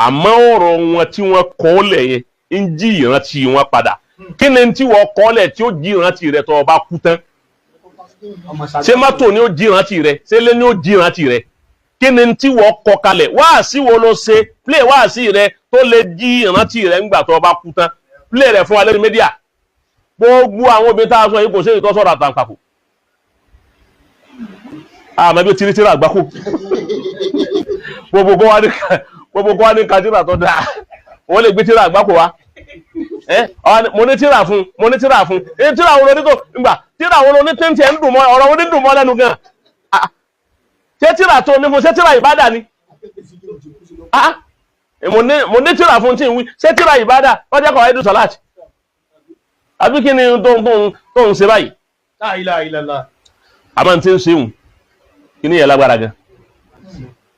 àmọ́ ọ̀rọ̀ wọn tí wọ́n kọ́ lẹ̀ yẹn ń jí ìrántí wọn padà kí ni tí wọ́n kọ́ lẹ̀ tí ó jí ìrántí rẹ tó bá kú tán ṣé mọ́tò ni ó jí ìrántí rẹ ṣé ilé ni ó jí ìrántí rẹ kí ni tí wọ́n kọ́ kalẹ̀ wáàsí wo ló ṣe play wáàsí rẹ tó lè jí ìrántí rẹ ńgbà tó bá kú tán play rẹ fún wa lórí mídíà gbogbo àwọn obìnrin tá a sọ yìí kò sí ìtọ́sọ̀rọ̀ àtàǹpàkò àmọ́ bí ó ti rí tíra àgbákò gbogbo kó wá ní kàtíra tó dáa wọ́n lè gbé tíra àgbákò wá mo ní tíra fún tíra wo ló ní tó ńgbà tíra wo ló ní tí ń tiẹ̀ ń dùn mọ́ ọ̀rọ̀ wo ní dùn mọ́ lẹ́nu gan ṣé tíra tó ní fún ṣé tíra ìbádà ni mo ní tíra fún tí ń wí ṣé tíra ìbádà ọjọ́ kọ̀ ẹ́dùn sọ́láàtì àbí kí ni tó ń ṣe báyìí àmọ́ tí ń ṣe hùn kí ni yẹn lágbára gan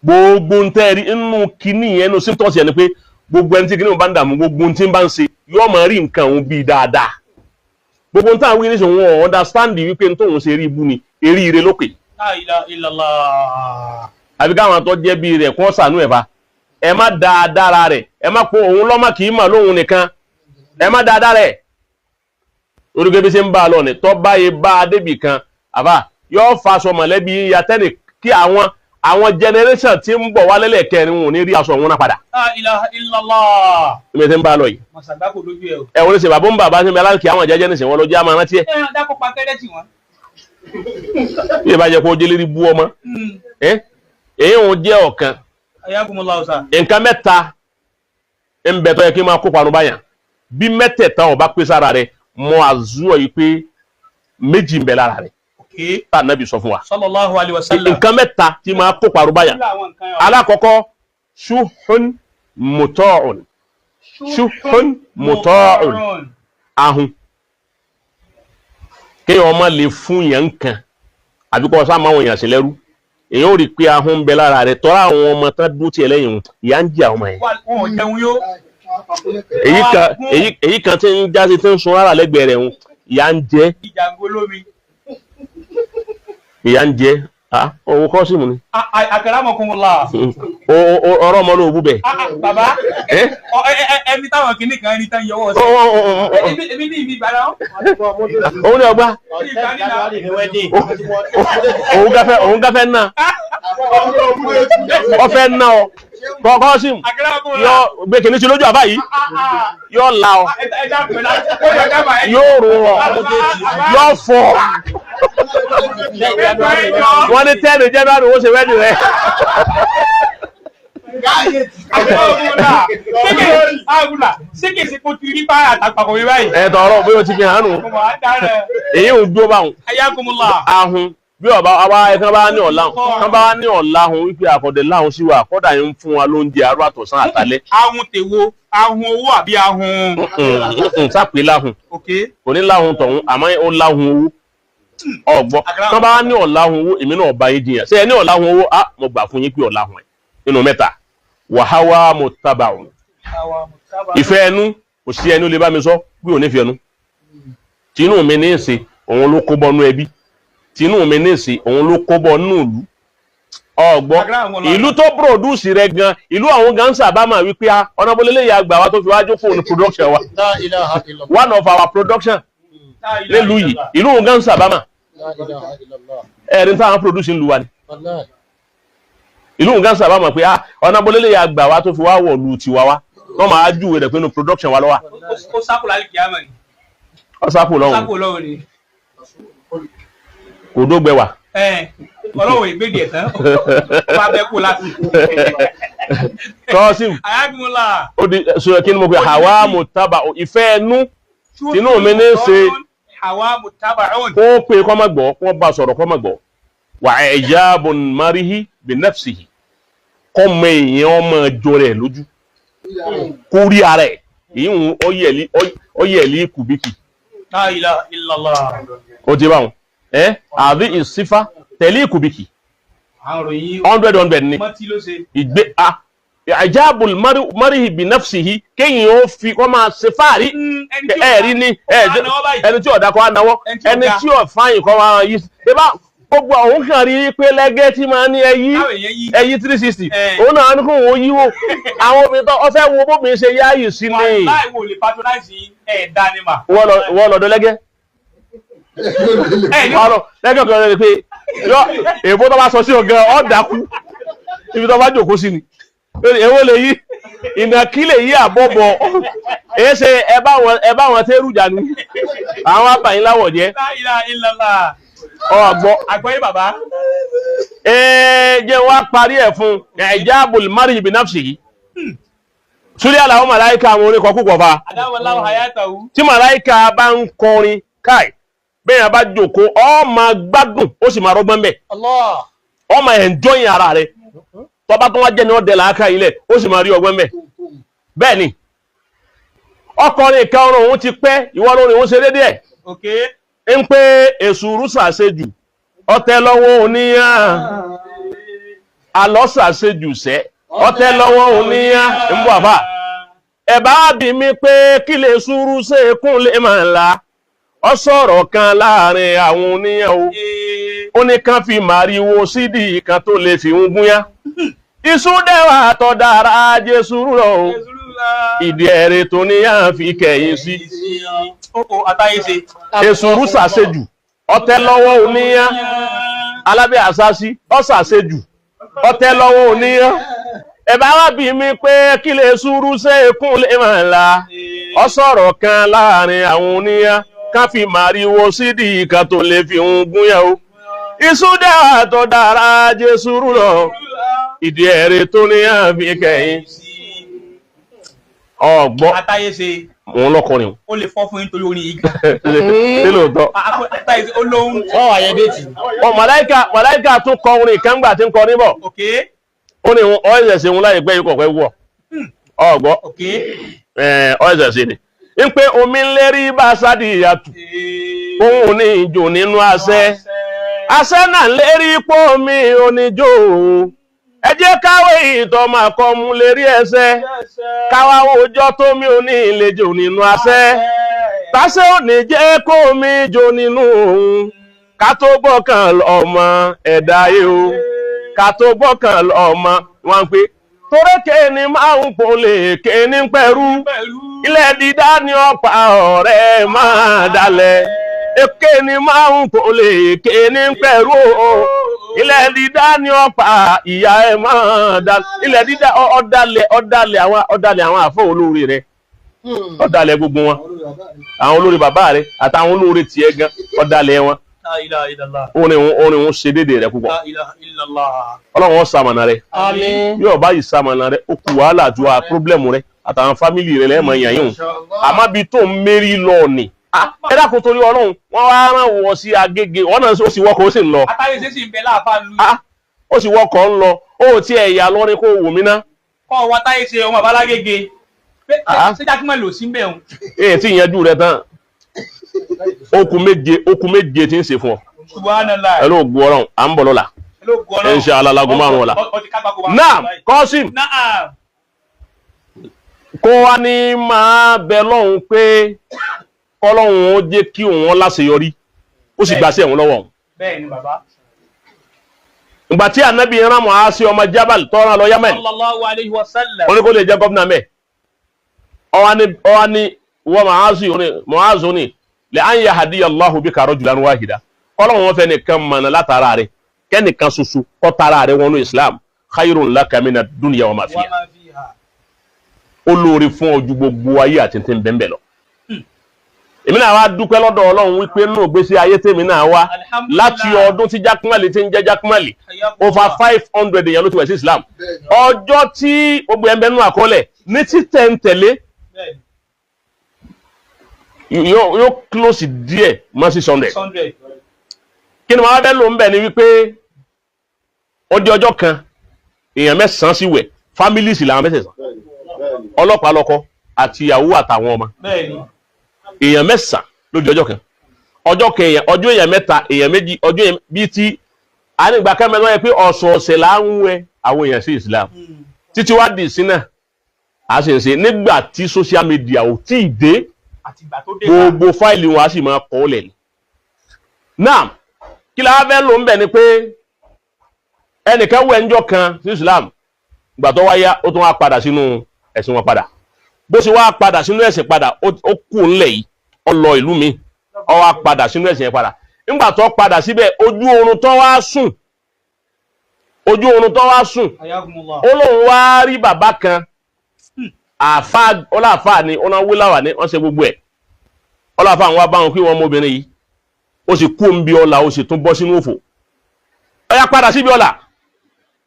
gbogbo ń tẹ́rí inú kíní yẹn inú symptoms yẹn ni pé gbogbo ẹni tí kíní bá ń dààmú gbogbo tí ń bá ń ṣe yóò máa rí nǹkan òun bíi dáadáa gbogbo ń tàn wí ní ṣòwò wọn understand wípé tóun ṣe rí ibú ni eré ire lókè àbí káwọn tó jẹ́ bí rẹ̀ kọ́ sànú ẹ̀ bá ẹ má dáadáa rẹ̀ ẹ má po òun lọ́mọ kì í mà lóhun nìkan ẹ má dáadáa rẹ̀ orígbé bí ṣe ń bá a lọ ní tọ́ báyé bá a débì kan àbá yóò fa aṣọ mọ̀lẹ́bí yàtẹ́nì kí àwọn generation tí ń bọ̀ wá lẹ́lẹ̀kẹrin wọn ò ní rí aṣọ wọn náà padà. ìmọ̀ tí ń bá a lọ yìí. ẹ wọlé ṣe bàbá ń bàbá ṣe ń bẹ aláǹkì àwọn jẹjẹ nìṣẹ́ wọn ló jẹ́ àmọ́ rántí ẹ̀. dákọ̀ pa kẹ́rẹ́ tì wọ́n. bí ẹ bá jẹ kó jẹ́ lérí bú ọmọ. èyí ò jẹ́ ọ̀kan. nǹkan mẹ́ta ń bẹ tó yẹ kí n máa kó parun báyà bí mẹ́tẹ̀ẹ̀ta ò bá pé sára rẹ̀ mọ àzúọ̀ yìí pé méjì ń bẹ lára rẹ̀ tá nàbì sọ fún wa sallallahu alaihi wasallam nǹkan mẹ́ta tí máa kó parun báyà alákọ̀ọ́kọ́ ṣuhun muta'un ahun kéèyàn ọmọ lè fún yàn nǹkan àbí kọ́ sáà máa wọ̀nyàn sí lẹ́rú èyàn ò rí pé ahun ń bẹ lára rẹ̀ tọ́ra àwọn ọmọ tán dúró tiẹ̀ lẹ́yìn ìyá ń jẹ àwọn ọmọ yẹn èyí kan tí ń jáde tí ń sun rárá lẹ́gbẹ̀ẹ́ rẹ̀ ìyá ń jẹ ìyá ń jẹ owó kọ́sìmù ni. akramakumullah. ọ̀rọ̀ ọmọ ló bú bẹ̀. bàbá ẹni táwọn kìnnì kan ẹni tán yọwọ́ sí. èmi ní ìbí ìbára. òun ni ọgbà. òun gáfẹ́ náà. ọfẹ́ náà ọ kọ́sìmù yọ gbé kìnnì sí lójú àbá yìí yọ la ọ yóò rò ọ yọ fọ wọ́n ní 10 January wọ́n ṣe wẹ́dì rẹ̀. síkèsí kò ti rí bá àtàkpàkọ̀ mi báyìí. ẹ̀tọ́ ọ̀rọ̀ bóyá o ti fi hàn nù. èyí ò dúró báwọn. ahun bí ọba àwa ẹ̀kan bá ní ọ̀la kan bá ní ọ̀la ahun wípé àkọ́dẹ̀ láhun sí wa kọ́dà yín ń fún wa lóúnjẹ àárọ̀ àtọ̀sán àtàlẹ́. ahun tèwo ahun owó àbí ahun. sápè láhun kò ní láhun tọ̀hún àmọ́ ó láhun owó ọgbọ tó bá ní ọ̀làhùn owó èmi náà bá yín jiyàn ṣé ẹ ní ọ̀làhùn owó mo gbà fún yín pé ọ̀làhùn ẹ̀ nínú mẹ́ta wàháwá mutaba'un ìfẹ́ ẹnu kò sí ẹnu lè bá mi sọ pé ò ní fi ẹnu tinú mi ní ìsìn òun ló kó bọ́nú ẹbí tinú mi ní ìsìn òun ló kó bọ́nú ìlú ọgbọ ìlú tó produce rẹ gan ìlú àwọn gan sábà máa wípé ọ̀nà bolélé ya gbà wá tó fi wájú fóònù production wa one of our production lélu yìí ìlú òun gan sábàmà ẹ̀rin táwọn produce ń lu wa ni ìlú òun gan sábàmà pé ọ̀nà bolélé ya gbà wá tó fi wá wọ̀ lu tiwa wá wọ́n máa júwe rẹ̀ pé inú production wa lọ́wọ́. ó sápò láti kìí àmọ́ ni. ó sápò lọ́wọ́ ni. kò dógbẹ wà. ọlọ́wọ́ ìgbégi ẹ̀tàn ó bá bẹ́ kó láti. tọ́sí ayágbémọ́lá. ó di sọ kí ni mo pe hawa mutaba ìfẹ́ ẹnu tinú mi ní ṣe hawa mutaba. kó pé kọ́ mọ̀ gbọ́ kó bá sọ̀rọ̀ kọ́ mọ̀ gbọ́ wa ijabun marihi bi nafsihi kọ́mọ èèyàn ọmọ ọjọ́ rẹ̀ lójú kó rí ara ẹ̀ èyí ọyẹ̀lí kùbíkì. La ilaha illallah. ó ti bá wọn àbí ìsífà tẹ̀lé kùbíkì 100 ni ìgbé ijabul marihi bi nafsihi kéyìn ó fi kọ́ máa ṣe fáàrí ẹ̀rí ní ẹni tí ọ̀dà kọ́ á náwọ́ ẹni tí ọ̀ fáyìn kọ́ máa yí gbogbo àwọn kan rí pé lẹ́gẹ́ tí máa ní ẹyí 360 òun náà ní kò wọ́n yíwò àwọn obìnrin tó ọfẹ́ wo bóbìnrin ṣe yáyì sí ní wọ́n lọ́dọ̀ lẹ́gẹ́ lẹ́gẹ́ kan rẹ̀ pé èbó tó bá sọ sí ọ̀gá ọ̀dàkú ibi tó bá jòkó sí ni èwo lè yí ìnàkí lè yí àbọ̀bọ̀ èé ṣe ẹbá wọn tẹ́rù jà ní àwọn apàyín láwọ̀ jẹ́ ọgbọ́ àgbọ́yé bàbá jẹ́ wá parí ẹ̀ fún ijabul marihi bi nafsihi súlẹ̀ aláwọ̀ màláíkà àwọn orin kọkú kọfà tí màláíkà bá ń kọrin káì bẹ́yàn bá jòkó ó máa gbádùn ó sì máa rọgbọ́n bẹ̀ ó máa enjoy ara rẹ̀ tó bá tó wá jẹ́ ní ọdẹ làákà ilẹ̀ ó sì máa rí ọgbọ́n bẹ̀ bẹ́ẹ̀ ni ọkọrin ìka ọrùn òun ti pẹ́ ìwọ lórí òun ṣe dédé ẹ̀ ń pé èsù rúsà ṣejù ọtẹ lọ́wọ́ oníyàn alọ́sà ṣejù sẹ́ ọtẹ lọ́wọ́ oníyàn ń bọ̀ àfà ẹ̀bá bí mi pé kí lè sùúrù ṣe kún lè máa la ọ sọ̀rọ̀ kan láàrin àwọn oníyàn ó ní kán fi màríwó sídìí kan tó lè fi ń gúnyá iṣu dẹ́wà tọ́ dára jésù rọ̀ ìdí ẹ̀rẹ̀ tó níyàn fi kẹ̀yìn sí èsù rúsà ṣejù ọtẹ lọ́wọ́ oníyàn alábẹ́ àṣásí ọ̀sàṣejù ọtẹ lọ́wọ́ oníyàn ẹ̀bá wá bí mi pé kí lè sùúrù ṣe kún lè máa la ọ sọ̀rọ̀ kan láàrin àwọn oníyàn ká fi màríwó sídìí kan tó lè fi ń gúnyàn o iṣu dára tó dára jésù rúrọ̀ ìdí ẹ̀rẹ̀ tó níyàn fi kẹ̀yìn ọgbọ́ òun lọ́kùnrin ó lè fọ́ fún nítorí orin igi sílòótọ́ olóhun wọ́n wà yẹ déètì màláíkà tún kọ orin ìkángbà tí ń kọ níbọ̀ ó ní ọ́ẹ̀sẹ̀ sí wọn láyé pẹ́ ikọ̀ pẹ́ wọ̀ ọgbọ́ ọ́ẹ̀sẹ̀ sí ni ń pé omi ń lérí bá sádì ìyàtù òun ní ìjò nínú àṣẹ náà lérí pọ́ omi oníjó ẹ jẹ́ káwé ìtọ́ máa kọ́ mú lérí ẹsẹ̀ káwá òjò tó mi ò ní ìlejò nínú àṣẹ tàṣẹ ò ní jẹ́ kó mi jò nínú òun ká tó gbọ́kàn lọ́mọ ẹ̀dá ayé o ká tó gbọ́kàn lọ́mọ wọn pé torékè ní máa ń polè ké ní pẹ̀rú ilẹ̀ dídá ní ọ̀pá ọ̀rẹ́ máa dalẹ̀ èké ní máa ń polè ké ní pẹ̀rú o ilẹ̀ dídá ní ọ̀pá ìyá ẹ̀ máa dalẹ̀ ilẹ̀ dídá ọ̀dàlẹ̀ àwọn àfọ́ olóore rẹ̀ ọ̀dàlẹ̀ gbogbo wọn àwọn olóore bàbá rẹ̀ àtàwọn olóore tiẹ̀ gan ọ̀dàlẹ̀ wọn orin wọn ṣe dédé rẹ̀ púpọ̀ ọlọ́run wọn sàmànà rẹ̀ yóò bá yìí sàmànà rẹ̀ ó kù wàhálà ju à pírọ́blẹ̀mù rẹ̀ àtàwọn fámìlì rẹ̀ lẹ́ẹ̀mọ̀ yàn yìí àmọ́ bí tó ń mérí lọ ni ẹ dákun torí ọlọ́run wọ́n wá rán wọ sí Agége wọ́n náà ó sì wọ́kọ̀ ó sì ń lọ ó sì wọ́kọ̀ ń lọ ó ti ẹ̀yà lọ́rin kó wò mí ná. kọ́ wa táyé ṣe ọmọ àbálágége ṣé jákèmọ́ lò sí ń bẹ̀ òun. èyí tí ìyẹn jù rẹ tán okùn méje tí ń ṣe fún ọ. ẹ ló gu ọlọ́run à ń bọ̀ lọ́la insha Allah lagun márùn ọ̀la. naam Qasim kó wá ní máa bẹ lọ́hùn pé kọ́lọ́hùn ó jẹ́ kí òun láṣeyọrí ó sì gbà sí ẹ̀wọ̀n lọ́wọ́. bẹ́ẹ̀ ni bàbá. ìgbà tí ànábì rán Mu'az ọmọ Jabal tọ́ran lọ Yemen sallallahu alayhi wa sallam. wọ́n ní kó lè jẹ́ gómìnà mẹ́ ọwá ní wọ́n Mu'az ní lè an yahdiya Allahu bika rajulan wahida kọ́lọ́hùn wọn fẹ́ nìkan mọ̀nà látara rẹ̀ kẹ́nìkan ṣoṣo kọ́ tara rẹ̀ wọnú Islam khayrun laka mina dunya wa ma fiha olórí fún ojú gbogbo ayé àti tí ń bẹ́ẹ̀ lọ. èmi náà wá dúpẹ́ lọ́dọ̀ Ọlọ́run wípé nínú ìgbésí ayé tèmi náà wá láti ọdún tí Jákúmálì ti ń jẹ́ Jákúmálì over 500 èèyàn ló ti wẹ̀ sí Islam ọjọ́ tí gbogbo ẹ̀ńbẹ́ nínú àkọọ́lẹ̀ ní títẹ̀ ń tẹ̀lé yóò close díẹ̀ mọ́ 600. kí ni màá bẹ́ẹ̀ lò ń bẹ̀ ni wípé ó di ọjọ́ kan èèyàn mẹ́sàn-án sí wẹ̀ families làwọn mẹ́sàn-án ọlọ́pàá lọ́kọ àti ìyàwó àtàwọn ọmọ èèyàn mẹ́sàn-án ló di ọjọ́ kan ọjọ́ èèyàn mẹ́ta èèyàn méjì ọjọ́ èèyàn bíi ti ànígbà kẹ́mẹ́ lọ́yẹ pé ọ̀sọ̀ọ̀sẹ̀ là ń wẹ àwọn èèyàn sí Islam títí wá di ìsínà a sì ń ṣe nígbà tí social media ò tí ì dé gbogbo fáìlì wọn a sì máa kọ́ lẹ̀ ní. náà kí la fẹ́ lò ń bẹ̀ ni pé ẹnìkan wẹ̀ ńjọ́ kan sí Islam ìgbà tó wáyá ó tún wá padà sínú ẹ̀sìn wọn padà bó ṣe wá padà sínú ẹ̀sìn padà ó kú ńlẹ̀ yìí ó lọ ìlú mi ó wá padà sínú ẹ̀sìn yẹn padà nígbà tó padà síbẹ̀ ojú oorun tó wá sùn ó lóun wá rí bàbá kan ọláàfáà ni ọ̀nà wíláwà ní wọ́n ṣe gbogbo ẹ̀ ọláàfáà wọn bá wọn kí wọ́n mọ́bìnrin yìí ó sì kú ń bí ọlà ó sì tún bọ́ sínú òfò ó yá padà síbi ọlà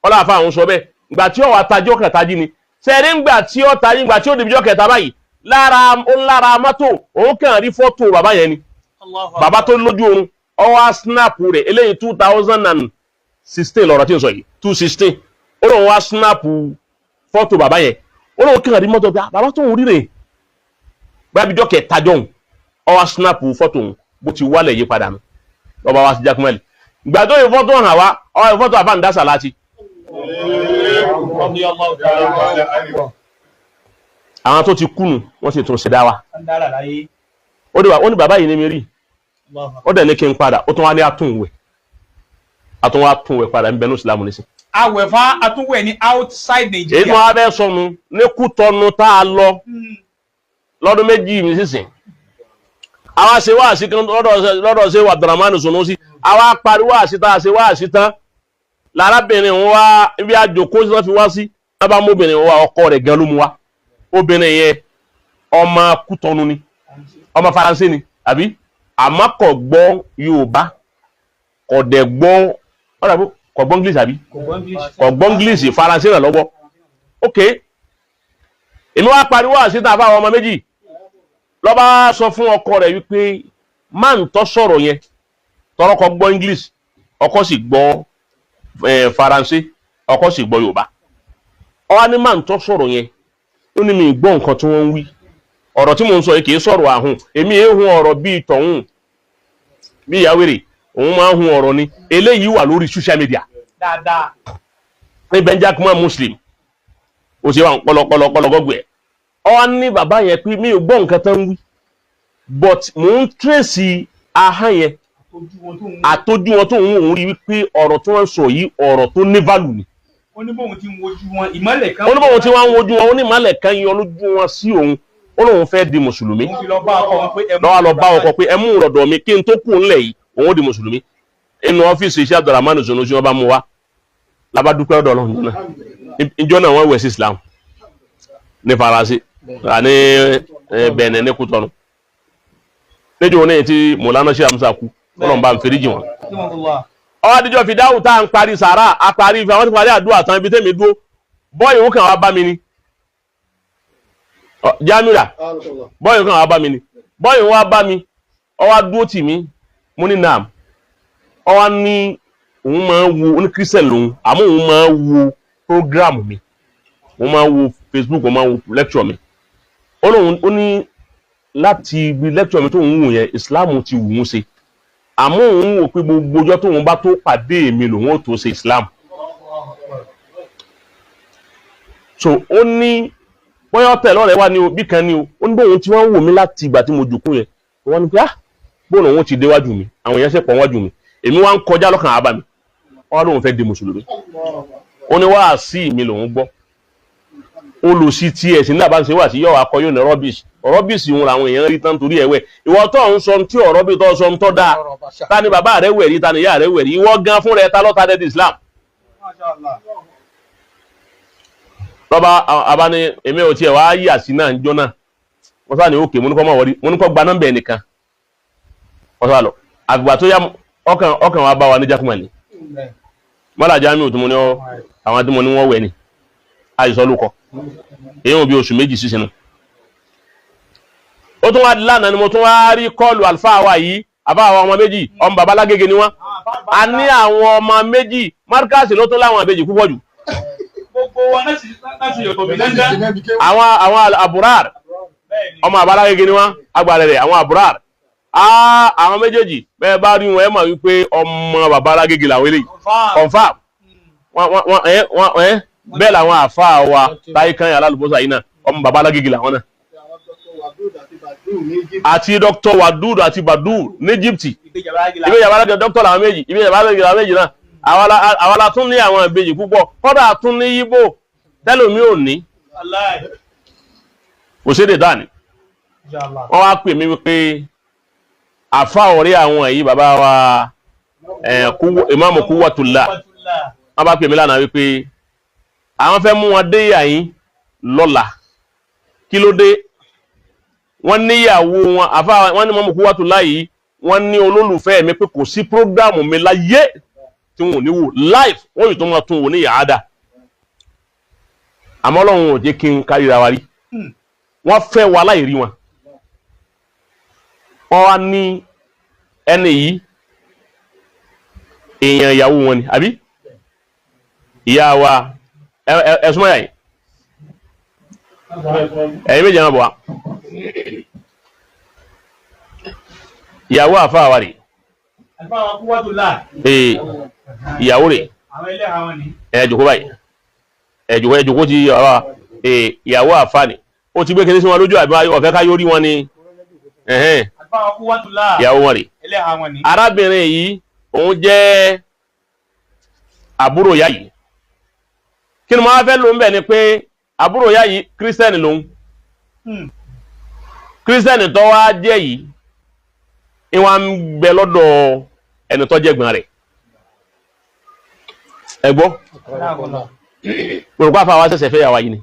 ọláàfáà wọn sọ bẹ́ẹ̀ ìgbà tí ó wà tajọ́ kẹta jí ni sẹ́rí ńgbà tí ó tají ìgbà tí ó dìbíjọ́ kẹta báyìí lára mọ́tò òun kàn rí fọ́tò bàbá yẹn ni bàbá tó lójú oorun ó wá snap rẹ̀ eléyìí 2016 lọ́rọ̀ tí ń sọ yìí 2016 ó lóun wá snap fọ́tò bàbá yẹn ó lóun kàn rí mọ́tò pé bàbá tó ń rí rè gbábíjọ́ kẹta jọ̀hún ó wá snap fọ́tò òun bó ti wálẹ̀ yí padà nù lọ́ba wá sí jákúmẹ́lì ìgbà tó yẹ fọ́tò hàn wá ó yẹ fọ́tò àfáàndásà láti. àwọn tó ti kúnnù wọ́n sì tún ṣe dá wa ó ní bàbá yìí ní mi rí ó dẹ̀ ní kí n padà ó tún wá ní àtúnwẹ̀ padà ń bẹnu Ìsìlámù nísìn. àwẹ̀fà àtúnwẹ̀ ní outside Nigeria. èyí tó wá bẹ́ẹ̀ sọnù ní Kútọ́nù tá a lọ lọ́dún méjì mi sísìn àwa ṣe wáàsí kan lọ́dọ̀ ṣe wà Abdulrahman Sunusi àwa parí wáàsí tá a ṣe wáàsí tán lárábìnrin wọn wá ibi àjòkó tí wọ́n fi wá sí wọ́n bá mọ́bìnrin wọn wá ọkọ rẹ̀ gan ló mú wá obìnrin yẹn ọmọ Kútọ́nù ni ọmọ Faransé ni àbí àmọ́ kò gbọ́ Yorùbá kò dẹ̀ gbọ́ kò gbọ́ English àbí kò gbọ́ English Faransé náà lọ́gbọ́ ok èmi wá pariwo àṣìta fáwọn ọmọ méjì lọ́ba sọ fún ọkọ rẹ̀ wípé máa ń tọ́ sọ̀rọ̀ yẹn tọ́rọ kò gbọ́ English ọkọ sì gbọ́ Faransé ọkọ sì gbọ́ Yorùbá ọwá ní máa ń tọ́ sọ̀rọ̀ yẹn ó ní mi gbọ́ nǹkan tí wọ́n ń wí ọ̀rọ̀ tí mò ń sọ yìí kì í sọ̀rọ̀ àhùn èmi èhun ọ̀rọ̀ bíi tọ̀hún bí ìyáwèrè òun máa ń hun ọ̀rọ̀ ni eléyìí wà lórí social media dáadáa ní Benjamin Muslim ó ṣe wà pọ̀lọpọ̀lọpọ̀lọ gọgbẹ ọ ní bàbá yẹn pé mi ò gbọ́ nǹkan tán wí but mò ń tracy ahọ́n yẹn àtọ́jú wọn tó ń wò ó rí wípé ọ̀rọ̀ tí wọ́n sọ yìí ọ̀rọ̀ tó ní value ni. oníbòhun tí ń wojú wọn ìmọ́lẹ̀ kan. oníbòhun tí wọ́n ń wojú wọn onímọ̀lẹ̀ kan yọ lójú wọn sí òun ó lóun fẹ́ di mùsùlùmí lọ́wọ́ lọ bá ọkọ pé ẹ mú ìrọ̀dọ̀ mi kí n tó kù ńlẹ̀ yìí òun ó di mùsùlùmí inú ọ́fíìsì iṣẹ́ Abdulrahman Sunusi wọ́n bá mú wa labadúpẹ́ ọ̀dọ̀ Ọlọ́run jọ́nà ìjọ náà wọ́n wẹ̀ sí Islam ní Faransé ní Benin ní Kútọ́nù níjọ́ ní tí Mọ̀lánà ṣe àmúṣà kú Ọlọ́run bá ń feríjì wọn. ọwọ́ adijọ́ fi dáhùn tá à ń parí sàárà àparí ìfẹ́ àwọn ti parí àdúrà tán ibi tẹ́mi dúró bọ́ọ̀yì òun kàn wá bá mi ni Jamila bọ́ọ̀yì kan wá bá mi ni bọ́ọ̀yì wá bá mi ọwá dúró tì mí mú ní nam ọwá ní òun máa ń wo ní Christian lòun àmọ́ òun máa ń wo program mi òun máa ń wo Facebook òun máa ń wo lecture mi ó ní láti ibi lecture mi tó ń wò yẹn Islam ti wù ú ṣe àmọ́ òun wò pé gbogbo ọjọ́ tóun bá tó pàdé mi lòun ó tó ṣe Islam so ó ní bóyá ọ̀tẹ̀ lọ́rẹ̀ wá ní bí kan ní o ó ní bóun tí wọ́n wò mí láti ìgbà tí mo jòkó yẹn wọ́n ní pé bóun òun ti déwájú mi àwọn èèyàn ṣe pọ̀ wájú mi èmi wá ń kọjá lọ́kàn àbá mi wọ́n lóun fẹ́ di mùsùlùmí ó ní wá sí mi lòun gbọ́ ó lò sí ts nígbà bá ń ṣe wà sí yọ̀ akọ yóò ní rọ́bìsì òun làwọn èèyàn rí tán torí ẹ̀wẹ̀ ìwọ tó ń sọ tí ọ̀rọ̀ bí tó sọ tó dáa ta ni bàbá rẹ̀ wẹ̀rí ta ni ìyá rẹ̀ wẹ̀rí ìwọ gan fún rẹ̀ ta lọ́ta dẹ́dí Islam lọ́ba àbá ni èmi ò tiẹ̀ wá yà sí náà njọ́ náà wọ́n sáà ní òkè mo ní kọ́ mọ̀ wọ́rí mo ní kọ́ gba nọ́mbà ẹnìkan wọ́n sáà lọ àgbà tó yá ọkàn wa bá wa ní jákùmọ̀lì mọ́là Jamiu tí mo ní àwọn tí mo ní wọ́n wẹ̀ ni àìsàn lókọ èyí bí oṣù méjì sísinu ó tún wá lánàá ni mo tún wá rí kọlù àlùfáà wa yìí àbá àwọn ọmọ méjì ọmọ bàbá lágége ni wọ́n a ní àwọn ọmọ méjì Markaz ló tó láwọn àbejì púpọ̀ jù gbogbo wọn láti yọ̀tọ̀ bí lẹ́ńdẹ́. àwọn àbúrár ọmọ bàbá lágége ni wọ́n agbára rẹ̀ àwọn àbúrár àwọn méjèèjì bẹ́ẹ̀ bá rí wọn ẹ mọ̀ wípé ọmọ bàbá lágége làwọn eléyìí confam bẹ́ẹ̀ làwọn àfáà wa táyé kan yàrá lùbọ́sà yìí náà ọmọ bàbá lágége làwọn náà àti Dr. Wadud àti Badur ní Egypti ìbéjì àbálágé dókítà làwọn méjì ìbéjì àbálágé làwọn méjì náà àwọn la tún ní àwọn ìbejì púpọ̀ kọ́dà tún ní Yíbò tẹ́lómi ò ní kò sédè dáni wọ́n wá pè mí wípé àfá ọ̀rẹ́ àwọn èyí bàbá wa Imamu Quwwatullah wọ́n bá pè mí lánàá wípé àwọn fẹ́ mú wọn dé yàyín lọ́la kí ló dé wọ́n níyàwó wọn àfá wọ́n ní Imamu Quwwatullah yìí wọ́n ní olólùfẹ́ mi pé kò sí prógrámù mi láyé tí wọ́n ní wò live wọ́n yìí tó máa tún wò ní yàádà àmọ́ Ọlọ́run ò jẹ́ kí n kárìíra wa rí wọ́n fẹ́ wa láì rí wọn wọ́n wá ní ẹni yìí èèyàn ìyàwó wọn ni àbí ìyá wa ẹ̀sùn mọ́yà yìí ẹ̀yin méjì náà bọ̀ wá ìyàwó àfáà wa rè ìyàwó rè ẹ̀jùkú báyìí ẹ̀jùkú ti ìyàwó àfáà ni ó ti gbé kìí sí wọn lójú àbí ọ̀fẹ́ ká yóò rí wọn ni ìyàwó wọn rè arábìnrin yìí òun jẹ́ àbúrò ìyá yìí kí ni mo wá fẹ́ lò ń bẹ̀ ni pé àbúrò ìyá yìí kírísítẹ́nì lòun kírísítẹ́nì tó wá jẹ́ yìí ìwà ń bẹ lọ́dọ̀ ẹni tó jẹ́ gbọ́n rẹ̀ ẹgbọ́ mọ̀rùkú àfáà wá ṣẹ̀ṣẹ̀ fẹ́ yà wá yìí ni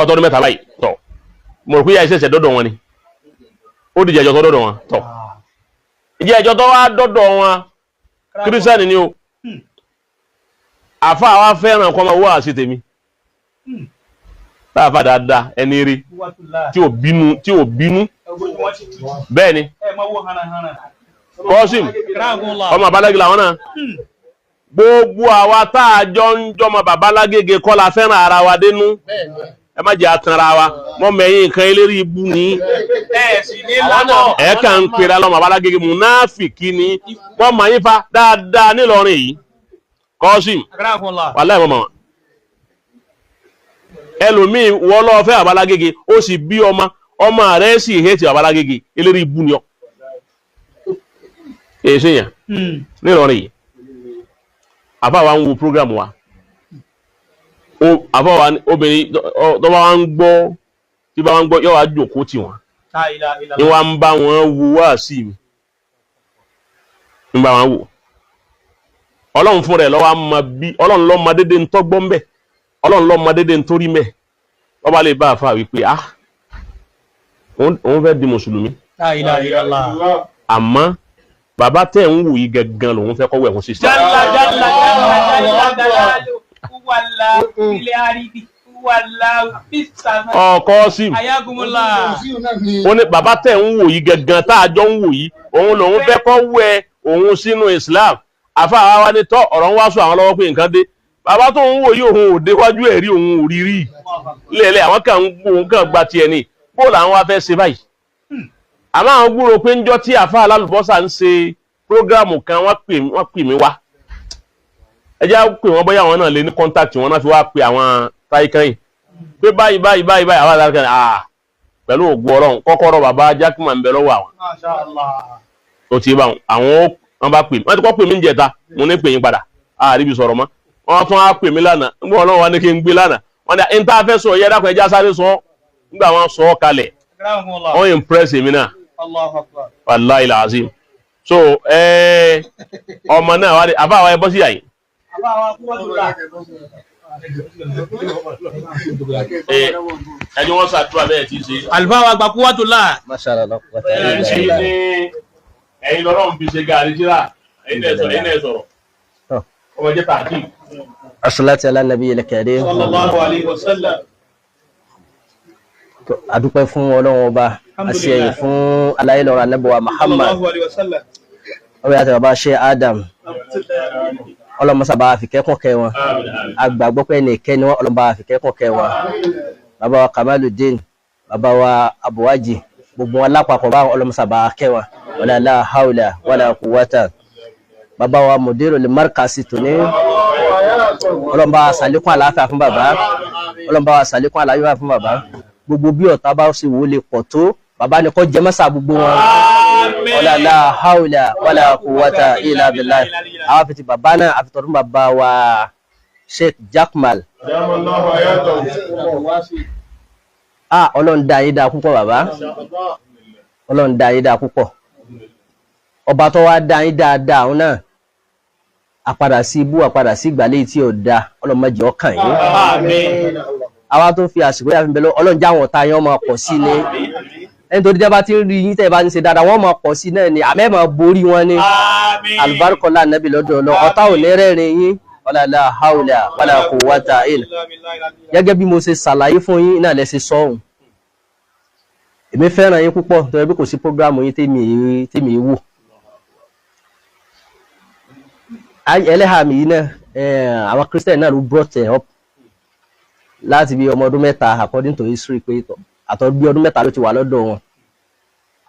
ọtọ́dún mẹ́ta báyìí tọ̀ mọ̀rùkú yà ṣẹ̀ṣẹ̀ dọ́dọ̀ wọn ni ó dìjẹ́ ẹjọ́ tó dọ́dọ̀ wọn tọ̀ ìjẹ́ ẹjọ́ tó wá dọ́dọ̀ wọn kírísítẹ́nì ni ó àfáà wá fẹ́ràn kọ́ máa wá sí tèmi láàfáà dáadáa ẹni rí tí ò bínú bẹ́ẹ̀ ni kọ́sìm ọmọ àbálágé làwọn náà gbogbo àwa tá a jọ ń jọmọ babalágége kọ́ la fẹ́ràn ara wa dénú ẹ má jẹ́ àtànra wa mọ́ mẹ́yìn nǹkan eléré ibú ní ẹ̀ẹ́kà ń pèrè lọ́mọ babalágége múnáfìkì ni wọ́n máa yín fa dáadáa nílọrin yìí kọ́sìm wàláhì mọ́ wọn ẹlòmíì wọ́n lọ́ọ́ fẹ́ babalágége ó sì bí ọmọ rẹ̀ sì hẹ́tì babalágége eléré ibú ni ọ èsì yẹn nílọrin yìí àbá wa ń wo program wa àbá wa obìnrin tó bá wa ń gbọ́ tí bá wa ń gbọ́ yóò wá jókòó tì wọ́n ni wọ́n ń bá wọn wo wá sí mi ń bá wọn wò ọlọ́run fún rẹ̀ lọ́wọ́ ma bí ọlọ́run lọ́ ma dédé ń tọ́gbọ́ ń bẹ̀ ọlọ́run lọ́ ma dédé ń torí mẹ́ wọ́n bá lè bá àfà wípé òun fẹ́ di mùsùlùmí àmọ́ bàbá tẹ̀ ń wò yí gangan lòun fẹ́ kọ́wọ́ ẹ̀kún sísá. ọkọ sí ó ní bàbá tẹ̀ ń wò yí gangan tá a jọ ń wò yí òun lòun fẹ́ kọ́wọ́ òun sínú Islam àfáà wa ní tọ́ ọ̀rọ̀ ń wá sọ àwọn lọ́wọ́ pé nǹkan dé bàbá tó ń wò yí òun ò déwájú ẹ̀ rí òun ò rí rí lẹ́lẹ́ àwọn kan gba tiẹ̀ ní bóòlù àwọn wa fẹ́ ṣe báyìí àmọ́ àwọn gbúrò pé ń jọ tí àfáà alálùbọ́sà ń ṣe prógrámù kan wọ́n pè mí wá ẹjẹ́ pè wọ́n bóyá àwọn náà lè ní kọ́ńtàkì wọn náà fi wá pè àwọn táìkàn yìí pé báyìí àwọn àtàkàn pẹ̀lú ògùn ọlọ́run kọ́kọ́rọ́ bàbá jákèmá ń bẹ lọ́wọ́ àwọn ó ti bá àwọn wọn bá pè mí wọ́n ti kọ́ pè mí ń jẹta mo ní pè yín padà àríbi sọ̀rọ̀ mọ́ wọ́n tún á pè mí lánàá nígbà ọlọ́run wa ní kí n gbé lánàá wọ́n ní ẹni tá a fẹ́ sọ yẹ dákun ẹja sáré sọ nígbà wọn sọ ọ́ kalẹ̀ wọ́n impress èmi náà wàláhì làásìm so ọmọ náà wà ní àbá wa ẹ bọ́ sí àyè ẹni wọ́n ṣàtúrà bẹ́ẹ̀ tí í ṣe Alfa gba Quwwatullah ẹ̀yin lọ́rọ̀ ń fi ṣe gàrí síra ẹ̀yin ẹ̀ sọ̀rọ̀ ọmọ jẹ́ tààkì As-salatu ala nabiyil karim sallallahu alaihi wasallam. adúpẹ́ fún Ọlọ́run ọba àṣeyìn fún aláìlọ́rọ̀ anábọ̀wá Muhammad sallallahu alaihi wasallam. ọwọ́ àti bàbá ṣe Adam ọlọ́mọsábà àfikẹ́kùn kẹ́ wọn àgbàgbọ́ pé ní ìkẹ́ ni wọ́n ọlọ́mọba àfikẹ́kùn kẹ́ wọn bàbá wa Kamaluddin bàbá wa Abuwaji gbogbo wọn lápapọ̀ bá ọlọ́mọsábà kẹ́ wọn wala la hawla wala quwwata bàbá wa Mudirul Markasi tòní ọlọ́mọba àsàlékún àlàáfíà fún bàbá ọlọ́mọba àsàlékún àlàáfíà fún bàbá gbogbo bí ọ̀tá bá sì wò lè pọ̀ tó bàbá ni kó jẹ mọ́sà gbogbo wọn wala la hawla wala quwwata illa billah àwọn afẹ́tì bàbá náà àfitọ́dún bàbá wa Sheikh Jakmal ọlọ́run dá yín dá púpọ̀ bàbá ọlọ́run dá yín dá púpọ̀ ọba tó wá dá yín dáadáa òun náà àpadà sí ibú àpadà sí ìgbàlẹ̀ tí ò da ọlọ́run má jẹ́ ó kàn yín àwa tó fi àsìkò yà fi bẹ lọ ọlọ́run jáwọn ọ̀tá yín máa pọ̀ sí ni ẹni tó dídá bá ti ń rí yín tẹ́ bá ń ṣe dáadáa wọ́n máa pọ̀ sí náà ni àmẹ́ máa borí wọn ni alùbáríkọ́lá nàbì lọ́dọ̀ ọlọ́ ọ̀tá ò ní rẹ́rìn yín wala la hawla wala quwwata illa gẹ́gẹ́ bí mo ṣe ṣàlàyé fún yín náà lẹ ṣe sọ́hùn èmi fẹ́ràn yín púpọ̀ torí bí kò sí prógrámù yín tèmi wò ẹlẹ́hàmì yìí náà àwọn Christian náà ló brought up láti bí ọmọ ọdún mẹ́ta according to history pé àtọ́ bí ọdún mẹ́ta ló ti wà lọ́dọ̀ wọn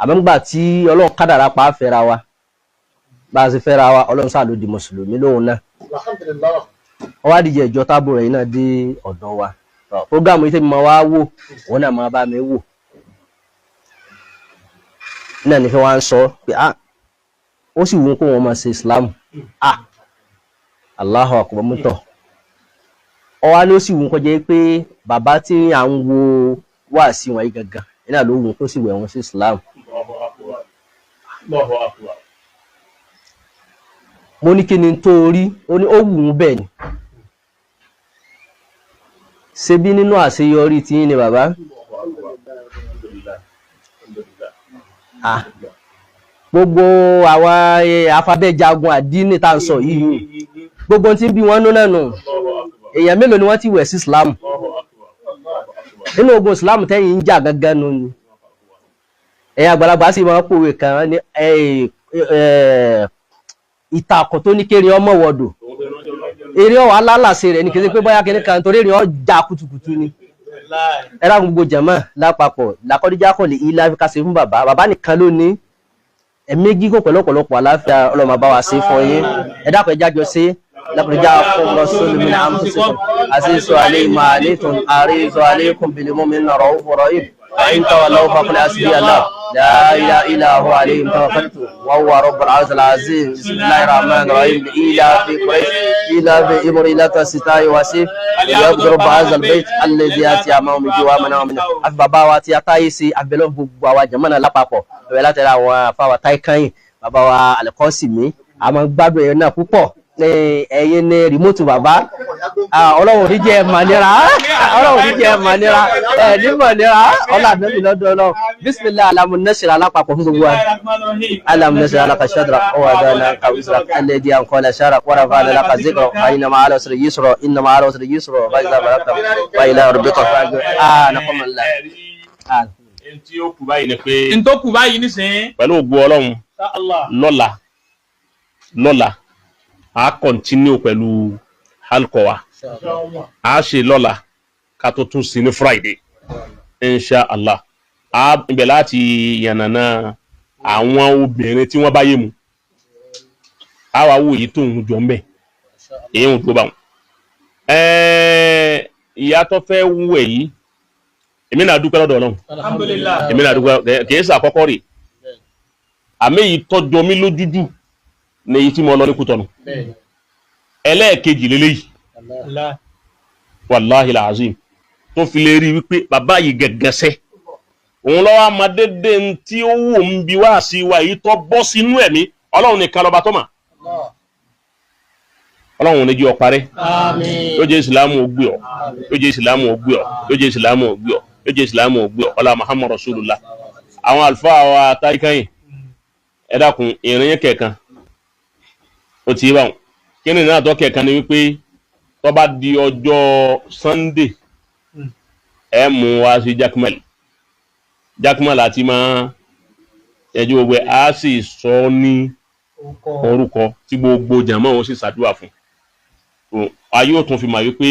àmọ́ nígbà tí ọlọ́run kádàrá pa á fẹ́ra wa bá a ṣe fẹ́ra wa ọlọ́run sáà ló di mùsùlùmí lóhun náà wọ́n wá díje ìjọ tábù rẹ̀ náà dé ọ̀dọ̀ wa prógámù yìí tẹ́mi máa wá wò òun náà máa bá mi wò náà ní fẹ́ wá ń sọ pé ó sì wù kó wọn máa ṣe Islam Allahu akbar mọ́tọ̀ ọwá ló sì wù kó jẹ́ pé bàbá tí à ń wo wá sí wọn yìí gangan iná ló wù kó sì wẹ̀ wọn sí Islam mo ní kí ni tó rí ó ní ó wù ú bẹ́ẹ̀ ni ṣe bí nínú àṣeyọrí tí yín ni bàbá gbogbo àwọn afábẹ́jagun àdínì tá à ń sọ yìí gbogbo tí ń bí wọn nú náà nù èèyàn mélòó ni wọ́n ti wẹ̀ sí Islam nínú ogun Islam tẹ́yìn ń jà gangan nù ni ẹ̀yà àgbàlagbà sì máa ń pòwe kan ní ìtàkùn tó ní kéré ọmọ wọdò eré ọwọ alálàsẹ rẹ ní kí n ṣe pé bóyá kí ní kan torí èrè ọjà kutukutu ni ẹ̀rọ gbogbo jẹ̀mọ́ lápapọ̀ làkọ́díjà kò lè ilé áfíríkà ṣe fún bàbá nìkan ló ní ẹ̀mí gígùn pẹ̀lú ọ̀pọ̀lọpọ̀ àláfíà ọlọ́mọ bá wa ṣe fún yín ẹ̀dá pẹ̀lú jájọ sí lápẹ̀lẹ́jà fún lọ́sọ́lù mi náà àmúṣẹ́kùn àṣìṣọ́ alẹ́ ìmọ̀ àlétún àríṣọ́ àlékún bìlímọ́ mi nọ̀rọ̀ òfurọ̀ yìí فإن تولوا فقل حسبي الله لا إله إلا هو عليه توكلت وهو رب العرش العظيم بسم الله الرحمن الرحيم إيلاف قريش إيلاف إمر لك ستاي وسيف يبدر هذا البيت الذي يأتي أمام جوامنا ومنا أفبابا واتي أتايسي أفبلون بوا جمانا لابابو ولا ترى وفاوا تايكاين bàbá wa Al-Qasimi àmọ́ gbádùn ẹ̀yọ́ náà púpọ̀ ẹ̀yin ní rìmóòtù bàbá ọlọ́run ní jẹ́ mànira ọlọ́run ní jẹ́ mànira ní mànira ọlọ́àdúnbí lọ́dọ̀ ọlọ́run bísímìlá alámúnẹ́sìrì alápapọ̀ fún gbogbo wa alámúnẹ́sìrì alákàṣẹ́dra ọwọ́ àdáná kàwùsà alẹ́dí àǹkọ́lẹ̀ sára wọ́n fà lẹ́la kàzíkọ̀ àyìnà máa lọ sí yìí sọ̀rọ̀ iná máa lọ sí yìí sọ̀rọ̀ báyìí lábàrá kan báyìí lábàrá rẹ̀ kọ̀ fún àgbẹ̀ tí ó kù báyìí ni pé n tó kù báyìí nísìnyí pẹ̀lú ògo ọlọ́run lọ́la a kọ̀ntínú pẹ̀lú halkọ̀ wa a ṣe lọ́la ká tó tún sí ní Friday insha Allah a ibẹ̀ láti yànnàná àwọn obìnrin tí wọ́n bá yé mu a wá wò yìí tó ń jọ ń bẹ̀ èyí ń tó bá wọn ìyá tó fẹ́ wú ẹ̀ yìí èmi náà dúpẹ́ lọ́dọ̀ Ọlọ́run alhamdulillah èmi náà dúpẹ́ kìí sà àkọ́kọ́ rè àmì yìí tọ́jọ́ mi lójújù ní èyí tí mo lọ ní Kútọ̀nù ẹlẹ́ẹ̀kejì lélẹ́yìí wàláhì làzim tó fi lè rí wípé bàbá yìí gẹ̀gẹ̀sẹ̀ òun lọ́wọ́ amadédé tí ó wù ń bi wá sí wa èyí tó bọ́ sínú ẹ̀mí Ọlọ́run nìkan lọ́ba tó mà Ọlọ́run ní jí ọ parẹ́ yóò jẹ́ ìsìlámù ògbé ọ yóò jẹ́ ìsìlámù ògbé ọ yóò jẹ́ ìsìlámù ògbé ọ yóò jẹ́ ìsìlámù ògbé ọ ọlá Muhammad Rasulullah àwọn àlùfáà wa táìkàyìn ẹ dákun ìrìn kẹ̀kan ó ti bá wọn kí ni náà tó kẹ̀kan ni wípé tó bá di ọjọ́ Sunday ẹ mú wa sí Jakmal jákúmọ̀ láti máa ẹjọ́ gbogbo ẹ̀ á sì sọ ní orúkọ tí gbogbo jàmọ́ wọn sì ṣàdúrà fún ayé ò tún fi mọ̀ wípé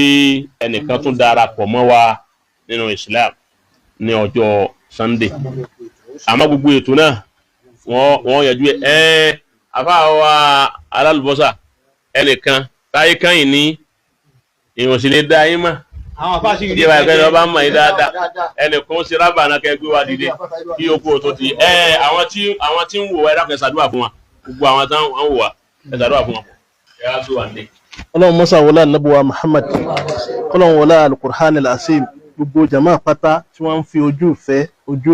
ẹnìkan tún darapọ̀ mọ́ wa nínú Islam ní ọjọ́ Sunday àmọ́ gbogbo ètò náà wọ́n yẹjú àfáàwà alálùbọ́sà ẹnìkan táyé kányìn ní ìwọ̀n sì lè dá yín mọ́ àwọn afáàṣì ìdí ìwà ìpẹ́ni ọba mọ̀ yín dáadáa ẹnìkan ó ṣe rábà náà kẹ́ gbé wa dìde kí okó tó ti àwọn tí ń wò wá ẹ̀dá kan ṣàdúrà fún wa gbogbo àwọn tí wọ́n wò wá ẹ ṣàdúrà fún wa ẹ̀ á tó wà ní. ọlọ́run mọ́sá wọlá nàbùwà Muhammad ọlọ́run wọlá alukur'an al-asim gbogbo jama pátá tí wọ́n ń fi ojú ìfẹ́ ojú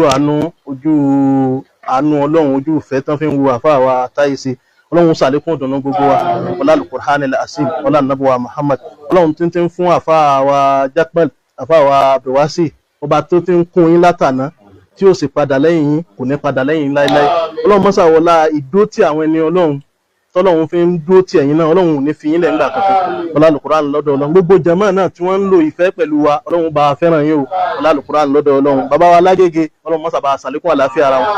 àánú ọlọ́run ojú ìfẹ́ tán fi ń wo àfáà wa táyé sí ọlọ́run ṣàlékún ìdùnnú gbogbo wa wọlá alukur'an al-asim wọlá nàbùwà Muhammad ọlọ́run tí ń tí ń fún àfáà wa Jakmal àfáà wa Abdulwasi ọba tó ti ń kún yín látàná tí ó sì padà lẹ́yìn yín kò ní padà lẹ́yìn láéláé ọlọ́run mọ́sá wọlá ìdó tí àwọn ẹni ọlọ́run tọ́lọ́run fi ń dúró tí ẹ̀yin náà ọlọ́run ò ní fi yín lẹ̀ nígbà kankan ọlá Al-Qur'an lọ́dọ̀ ọlọ́run gbogbo jàmáà náà tí wọ́n ń lo ìfẹ́ pẹ̀lú wa ọlọ́run bá a fẹ́ràn yín o ọlá Al-Qur'an lọ́dọ̀ ọlọ́run bàbá wa lágége ọlọ́run mọ́sà bá a sàlékún àlàáfíà ara wọn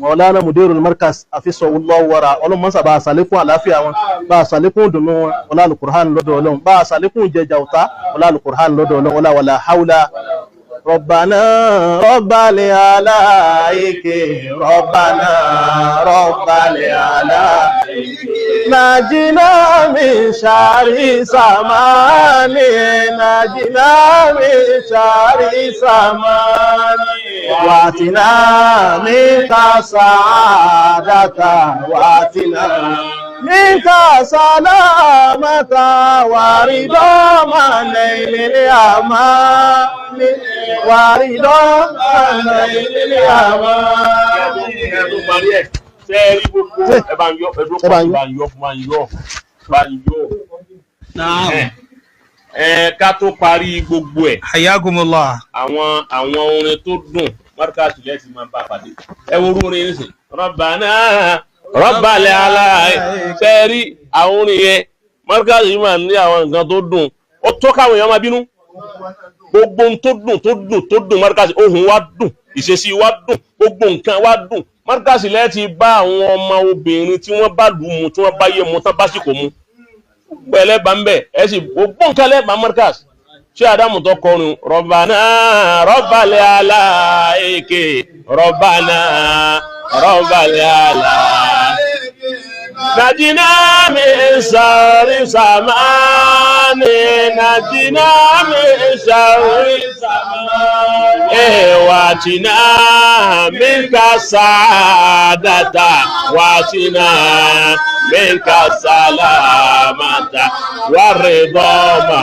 Maulana Mudirul Markaz afisahullahu wara ọlọ́run mọ́sà bá a sàlékún àlàáfíà wọn bá a sàlékún ìdùnnú wọn ọlá Al-Qur'an lọ́dọ̀ ọlọ́run bá a sàlékún ìjẹjà ọ̀tá ọlá Al-Qur'an lọ́dọ̀ ọlọ́run ọlá wàlà haúlá ربنا رب العلائك ربنا رب العلائك نجنا من شر زمان نجنا من شر زمان واتنا منك سعادة واتنا منك سلامة ورضا من نيل الأمان ورضا من نيل الأمان. Sẹ́ẹ̀rí gbogbo ẹ bá ń yọ ẹdún kan bá ń yọ fún bá ń yọ. Ká tó parí gbogbo ẹ̀. Hayyakumullah. Àwọn orin tó dùn Markaz lẹ́sìn máa bá pàdé. Ẹ wo orú orin nísìn. Rabbana Rabbal alamin. Sẹ́ẹ̀rí àwọn orin yẹn Markaz yìí máa ní àwọn nǹkan tó dùn. Ó tó káwọn èèyàn máa bínú. Gbogbo ohun tó dùn Markaz ohùn wa dùn ìṣesí wa dùn gbogbo nǹkan wa dùn. Markaz lẹ́ ti bá àwọn ọmọ obìnrin tí wọ́n bá lù mu tí wọ́n bá yé mu tán bá sì kò mu pẹ̀lẹ́ bá ń bẹ̀ ẹ sì gbogbo nǹkan lẹ́bàá Markaz ṣé Adamu tó kọrin Rabbana Rabbal alaik Rabbana Rabbal alaik najina min sharri zamani najina min sharri zamani watina minka saadata watina minka salamata waridha ma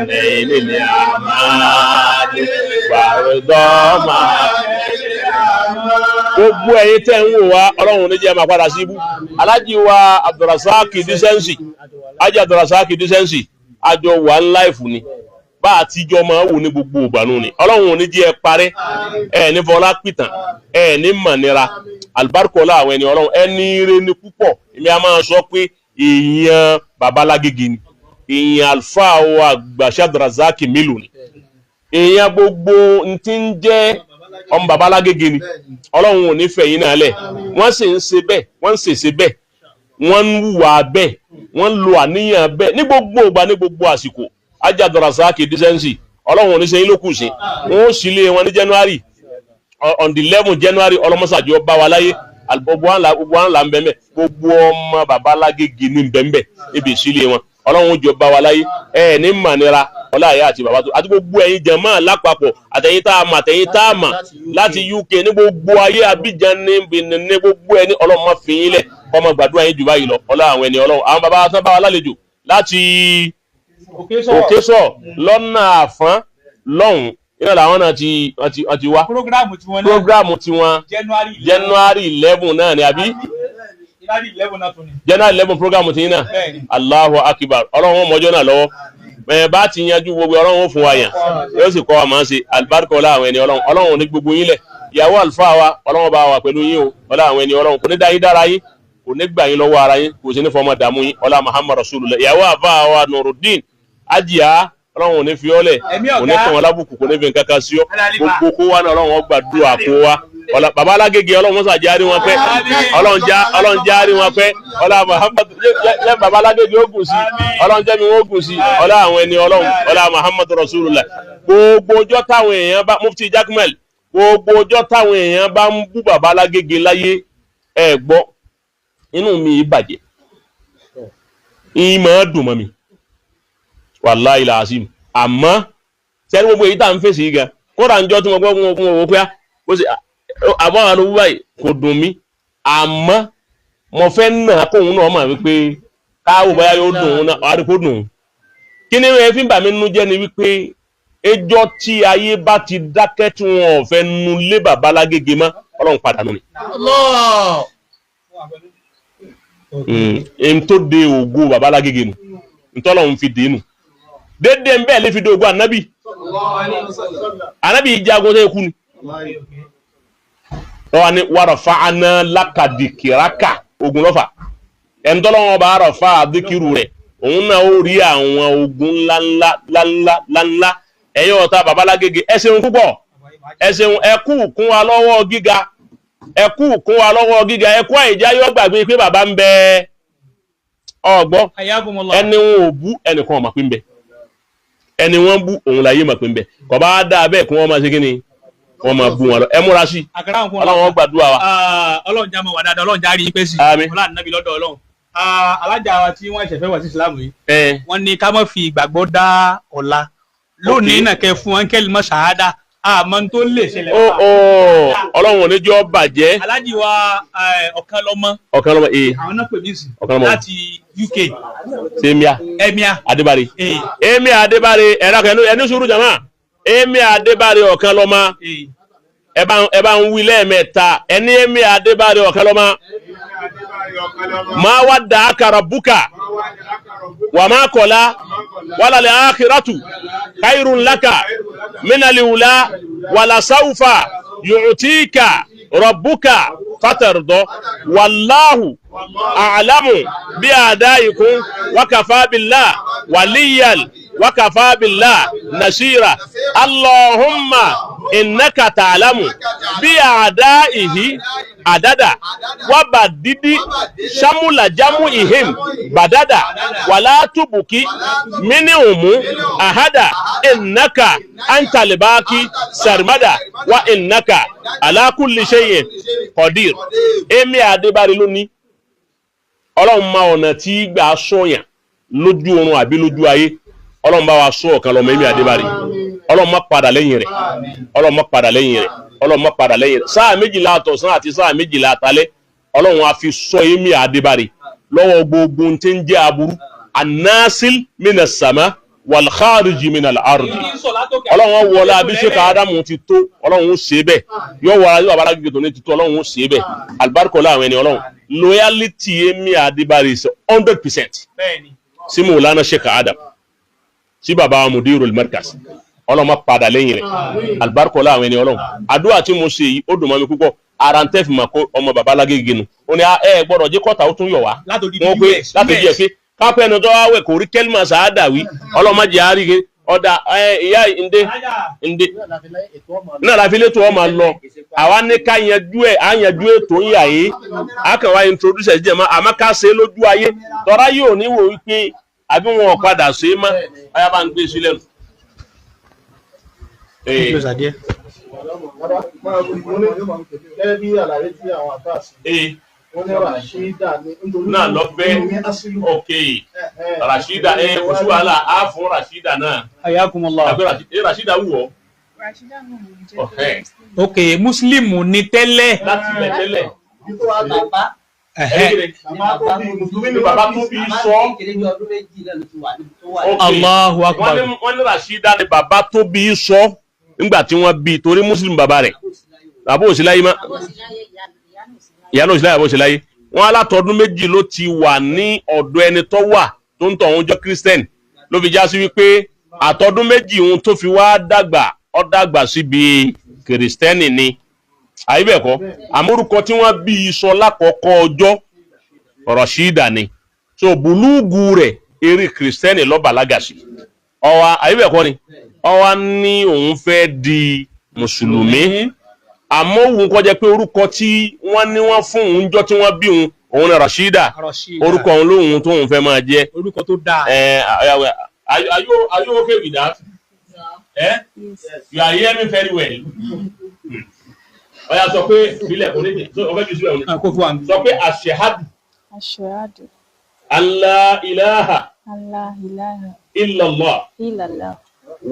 nailil amani waridha ma gbogbo ẹ̀yin tẹ́ ń wò wá Ọlọ́run ní jẹ́ máa padà sí ibú Alhaji wa Abdulrasaq Decency Alhaji Abdulrasaq Decency àjọ wà ń láìfù ni bá àtijọ́ máa wò ní gbogbo ìbànú ni Ọlọ́run ní jẹ́ parẹ́ ní fọlá pìtàn ní mọ̀nira alibarikola àwọn ẹni Ọlọ́run ẹni ire ni púpọ̀ èmi a máa sọ pé èèyàn babalágége ni èèyàn alfa wa àgbàṣà Abdulrasaq mélòó ni èèyàn gbogbo ntí ń jẹ́ ọmọ babalágége ni Ọlọ́run ò ní fẹ́ yín náà lẹ̀ wọ́n sì ń ṣe bẹ́ẹ̀ wọ́n ń ṣèṣe bẹ́ẹ̀ wọ́n ń hùwà bẹ́ẹ̀ wọ́n ń lo àníyàn bẹ́ẹ̀ ní gbogbo ìgbà ní gbogbo àsìkò Alhaji Abdulrasaq Decency Ọlọ́run ò ní sẹ́yìn lókù sí wọ́n ó sì lé wọn ní January on the 11 January ọlọ́mọsàjọ́ bá wa láyé gbogbo wọn là ń bẹ́ẹ̀ gbogbo ọmọ babalágége ní bẹ́ẹ̀ níbi ìsílẹ̀ wọn Ọlọ́run jọ bá wa láyé ní mànira ọláyà àti bàbá tó àti gbogbo ẹ̀yin jàmáà lápapọ̀ àtẹ̀yin tá a mà láti UK ní gbogbo ayé Abidjan ní Benin ní gbogbo ẹni Ọlọ́run má fi yín lẹ̀ ọmọ gbàdúrà yín jù báyìí lọ ọlá àwọn ẹni Ọlọ́run àwọn bàbá tán bá wa lálejò láti Òkèsọ̀ lọ́nà àfọ́n lọ́hùn iná làwọn náà ti wá prógráàmù tiwọn January 11 náà ni àbí January 11 prógráàmù tí yín náà Allahu Akbar Ọlọ́run mọ́jọ́ náà lọ́wọ́ bá ti yanjú gbogbo Ọlọ́run ó fún wa yàn yóò sì kọ́ wa máa ń ṣe alibarika ọlá àwọn ẹni Ọlọ́run ní gbogbo yín lẹ̀ ìyàwó àlùfáà wa Ọlọ́run bá wà pẹ̀lú yín o ọlá àwọn ẹni Ọlọ́run kò ní dá yín dára yín kò ní gbà yín lọ́wọ́ ara yín kò sí ní fọmọ dààmú yín ọlá Muhammad Rasulullah ìyàwó àbá wa Nuruddin Ajiya Ọlọ́run ò ní fi ọ́lẹ̀ kò ní kàn wọ́n lábùkù kò ní fi nǹkan kan sí ọ́ gbogbo kó wá náà Ọlọ́run ó gbàdúrà kó wá bàbá alágége ọlọ́run sà járí wọn pẹ́ ọlọ́run járí wọn pẹ́ ọlá Muhammadu jẹ́ bàbá alágége ó gùn sí ọlọ́run jẹ́ mi wọ́n gùn sí ọlá àwọn ẹni ọlọ́run ọlá Muhammadu Rasulullah. Gbogbo ọjọ́ táwọn èèyàn bá Mufti Jakmal gbogbo ọjọ́ táwọn èèyàn bá ń bú bàbá alágége láyé ẹ gbọ́ inú mi bàjẹ́ ìmọ̀ dùn mọ́ mi wàláhì làásìm àmọ́ sẹ́ni gbogbo èyí tá à ń fèsì yìí gan kódà ń jọ́ tí mo gbọ́ wọn wò pé ó sì àbọ̀ àwọn olówó báyìí kò dùn mí àmọ́ mo fẹ́ nà kóhun náà mọ̀ wípé káwọ́ bóyá yóò dùn ún náà àdìpọ̀ dùn ún kí ni wọ́n fi ń bà mí nínú jẹ́ ni wípé ẹjọ́ tí ayé bá ti dákẹ́ tí wọn ò fẹ́ nu lé bàbá lágége mọ́ ọlọ́run padà nù ni. èmi tó de ògo bàbá lágége nù ntọ́lọ́run fi dé nù dédé ń bẹ́ẹ̀ lè fi dé ògo ànábì ìjagun tó kú ni. wọ́n ní wàrà fa'ana lákàdìkìrákà ogun lọ́fà ẹni tọ́lọ́wọ́n bá rọ̀ fa àdìkìrù rẹ̀ òun náà ó rí àwọn ogun ńláńlá ẹ̀yin ọ̀tá bàbá lágége ẹ ṣeun púpọ̀ ẹ ṣeun ẹkú kún wa lọ́wọ́ gíga ẹkú àìjá yóò gbàgbé pé bàbá ń bẹ ọgbọ́ ẹni wọn ò bú ẹnìkan ọmọ pín bẹ ẹni wọn bú òun láyé mọ̀ pín bẹ kọ̀ bá dáa bẹ́ẹ̀ kí wọ́n máa ṣe kí ni wọ́n máa bú wọn lọ ẹ múra sí ọlọ́run gbàdúrà wa. ọlọ́run já mọ̀ wà dáadáa ọlọ́run já rí pé sí ọlọ́run nàbí lọ́dọ̀ ọlọ́run alájà wa tí wọ́n ṣẹ̀fẹ́ wà sí ìsìlámù yìí wọ́n ní ká má fi ìgbàgbọ́ dá ọ̀la lónìí náà kẹ́ fún wọn kẹ́lí mọ́ ṣàhádà àmọ́ tó lè ṣẹlẹ̀ ọlọ́run ò ní jọ́ bàjẹ́. alájì wa ọ̀kanlọ́mọ àwọn náà pè mí sí láti UK Emia Adébárè Emia Adébárè ẹ̀rọ kan ẹni sùúrù jama Emia Adébárè ọ̀kanlọ́mọ ẹ bá ń wí lẹ́ẹ̀mẹ́ta ẹni Emia Adébárè ọ̀kanlọ́mọ ma wadda'aka rabbuka wa ma qala wala al-akhiratu khairun laka min al-ula wala sawfa yu'tika rabbuka fatarda wallahu a'lamu bi a'daikum wa kafa billah waliyan wa kafa billah nasira Allahumma innaka ta'lamu bi a'daihi adada wa badidi shamula jamu ihim badada wala tubuki minhum ahada innaka antal baqi sarmada wa innaka ala kulli shay'in qadir. Emia Adébárè lónìí Ọlọ́run ma ọ̀nà tí gbà sọ̀yàn lójú oorun àbí lójú ayé Ọlọ́run bá wa sọ ọ̀kan lọ́mọ Emia Adébárè Ọlọ́run má padà lẹ́yìn rẹ̀ Ọlọ́run má padà lẹ́yìn rẹ̀ Ọlọ́run má padà lẹ́yìn rẹ̀ sáà méjìlá àtọ̀sán àti sáà méjìlá àtalẹ́ Ọlọ́run á fi sọ Emia Adébárè lọ́wọ́ gbogbo tí ń jẹ́ aburú anasil minas sama wal khariji minal ardi Ọlọ́run wọlé abíṣẹ́ka Ádámù ti tó Ọlọ́run ó ṣe bẹ́ẹ̀ yóò wọlé yóò abára gígé tó ní ti tó Ọlọ́run ó ṣe bẹ́ẹ̀ alibarikola àwọn ẹni Ọlọ́run loyalty Emia Adébárè is 100% sí Maulana Sheikh Adam sí baba mudirul markaz Ọlọ́run má padà lẹ́yìn rẹ̀ alibarikola àwọn ẹni Ọlọ́run àdúrà tí mo ṣe yìí ó dùn mọ́ mi púpọ̀ ara ń tẹ́ fi mọ̀ kó ọmọ baba lágége nu ó ní ẹ gbọ́dọ̀ jẹ́ kọ́ta ó tún yọ̀ wá wọ́n pé láti jí ẹ pé kápẹ́ ẹni tó wá wẹ̀ kò rí kẹ́límà sàádà wí ọlọ́mọdé àáríge ọ̀dà ìyá ǹdẹ náà láfi létò ọmọ lọ àwa ní ká yanjú ẹ̀ á yanjú ètò ń yà yìí á kàn wá introduce ẹ̀ jẹ́ mọ́ àmọ́ ká ṣe lójú ayé tọ́ra yóò ní wò wípé àbí wọn padà ṣe é mọ́ ayá bá ń gbé sílẹ̀ nù. Gẹ́gẹ́ bí àlàyé tí àwọn àfáàsì wọ́n ní Rashida ní nítorí náà lọ bẹ́ ok Rashida kò sí wàhálà á fún Rashida náà ayakumullah Rashida wù ọ́ ok Muslim ni tẹ́lẹ̀ láti ilẹ̀ tẹ́lẹ̀ bàbá tó bí sọ Allahu akbar wọ́n ní Rashida ni bàbá tó bí sọ nígbà tí wọ́n bí torí Muslim bàbá rẹ̀ bàbá ò sí láyé mọ́ ìyá náà ò sí láyé àbọ̀ sí láyé wọ́n alátọdún méjì ló ti wà ní ọ̀dọ̀ ẹni tó wà tó ń tọ̀ òun jọ Christian ló fi já sí wípé àtọdún méjì òun tó fi wá dàgbà ó dàgbà síbi kìrìsìtẹ́nì ni àyíbẹ̀kọ́ àmórúkọ tí wọ́n bí sọ lákọ̀ọ́kọ́ ọjọ́ Rashida ni so bùlúùgù rẹ̀ eré kìrìsìtẹ́nì ló bàlágà sí ọwá àyíbẹ̀kọ́ ni ọwá ní òun fẹ́ di mùsùlùmí àmọ́ òun kọjá pé orúkọ tí wọ́n ní wọ́n fún òun jọ tí wọ́n bí òun náà Rashida orúkọ òun lóhun tó òun fẹ́ máa jẹ́ orúkọ tó dáa. Are you okay with that? Yes. You are hearing me very well. Ọ̀yà sọ pé ìbílẹ̀ onídìí ọ̀fẹ́ jù sílẹ̀ onídìí sọ pé ashhadu. Ashhadu. Allah ilaha. Allah ilaha. Illallah. Illallah.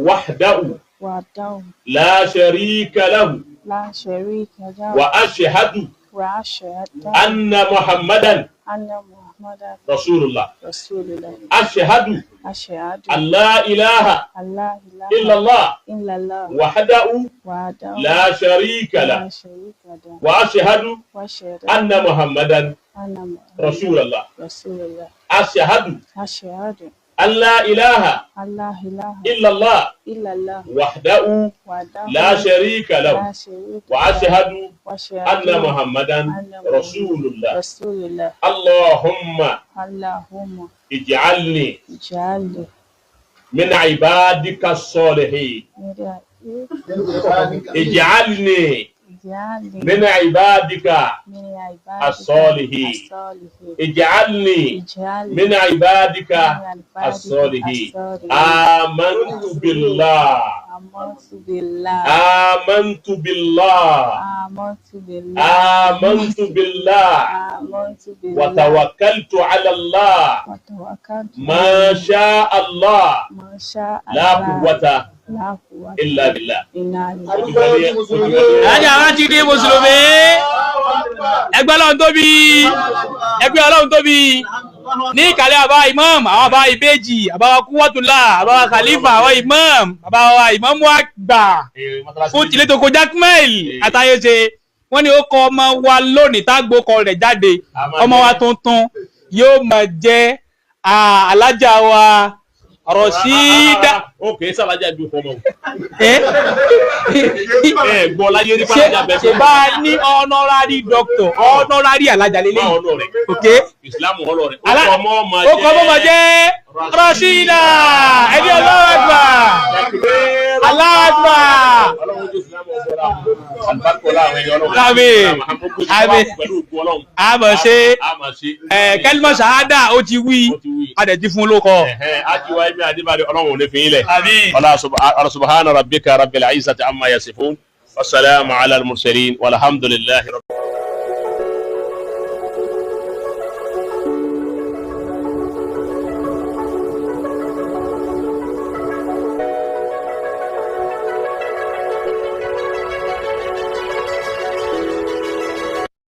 Wahdahu. Wahdahu. La sharika lahu. La sharika lahu. Wa ashhadu. Wa ashhadu. Anna Muhammadan. Anna Muhammadan. Rasulullah. Rasulullah. Ashhadu. Ashhadu. Allah ilaha. Allah ilaha. Illallah. Illallah. Wahdahu. Wahdahu. La sharika lahu. La sharika lahu. Wa ashhadu. Wa ashhadu. Anna Muhammadan. Anna Muhammadan. Rasulullah. Rasulullah. Ashhadu. Ashhadu. Allah ilaha. Allah ilaha. Illallah. Illallah. Wahdahu. Wahdahu. La sharika lahu. La sharika Wa ashhadu. wa ashhadu. Anna Muhammadan. Anna Rasulullah. Rasulullah. Allahumma Allahumma ij'alni ij'alni min ibadika as-salihin. Ij'alni ij'alni min ibadika min ibadika as-salihin. as-salihin. Ij'alni Ij'alni min ibadika min ibadika as-salihin. as-salihin. Amantu billah. Amantu billah. Amantu billah. Amantu billah. Amantu billah. Amantu billah. Wa tawakkaltu ala Allah. Wa tawakkaltu Ma sha Allah. ma sha La quwwata La quwwata illa billah. illa billah. alájà wa ti di mùsùlùmí ẹgbẹ́ Ọlọ́run tóbi ẹgbẹ́ Ọlọ́run tóbi ní ìkàlẹ̀ àbá imam àwọn àbá ìbejì àbá wa kúwọ́tùlá àbá wa khalifa àwọn imam àbá wa imam wa gbà fún tìlẹ̀ tó kọjá kmel àtàyèsè wọ́n ní ó kọ ọmọ wa lónìí tágbó kọ rẹ̀ jáde ọmọ wa tuntun yóò máa jẹ́ alájà wa Rashida. Ok, sálájà bí fọmọ. Gbọ́ láyé ní pàlájà bẹ́ẹ̀. Ṣé bá a ní honorary doctor honorary alájà lélẹ́yìn. Ok. Ìsìlámù ọlọ́rẹ̀. Ó kọ́ ọmọ jẹ́ Rashida ẹbí Allahu Akbar. Allahu Akbar. Àmín. Àmín. Àmọ̀ ṣe kẹ́límọ̀ ṣàhádà ó ti wí adẹ̀ ti fún lóko. Ajiwa ẹ̀mí Adébádé ọlọ́run ò ní fi yín lẹ̀. Àmín. Ọlá subhana rabbika rabbil izzati amma yasifun. Wassalamu ala al-mursalin walhamdulillahi rabbil alamin.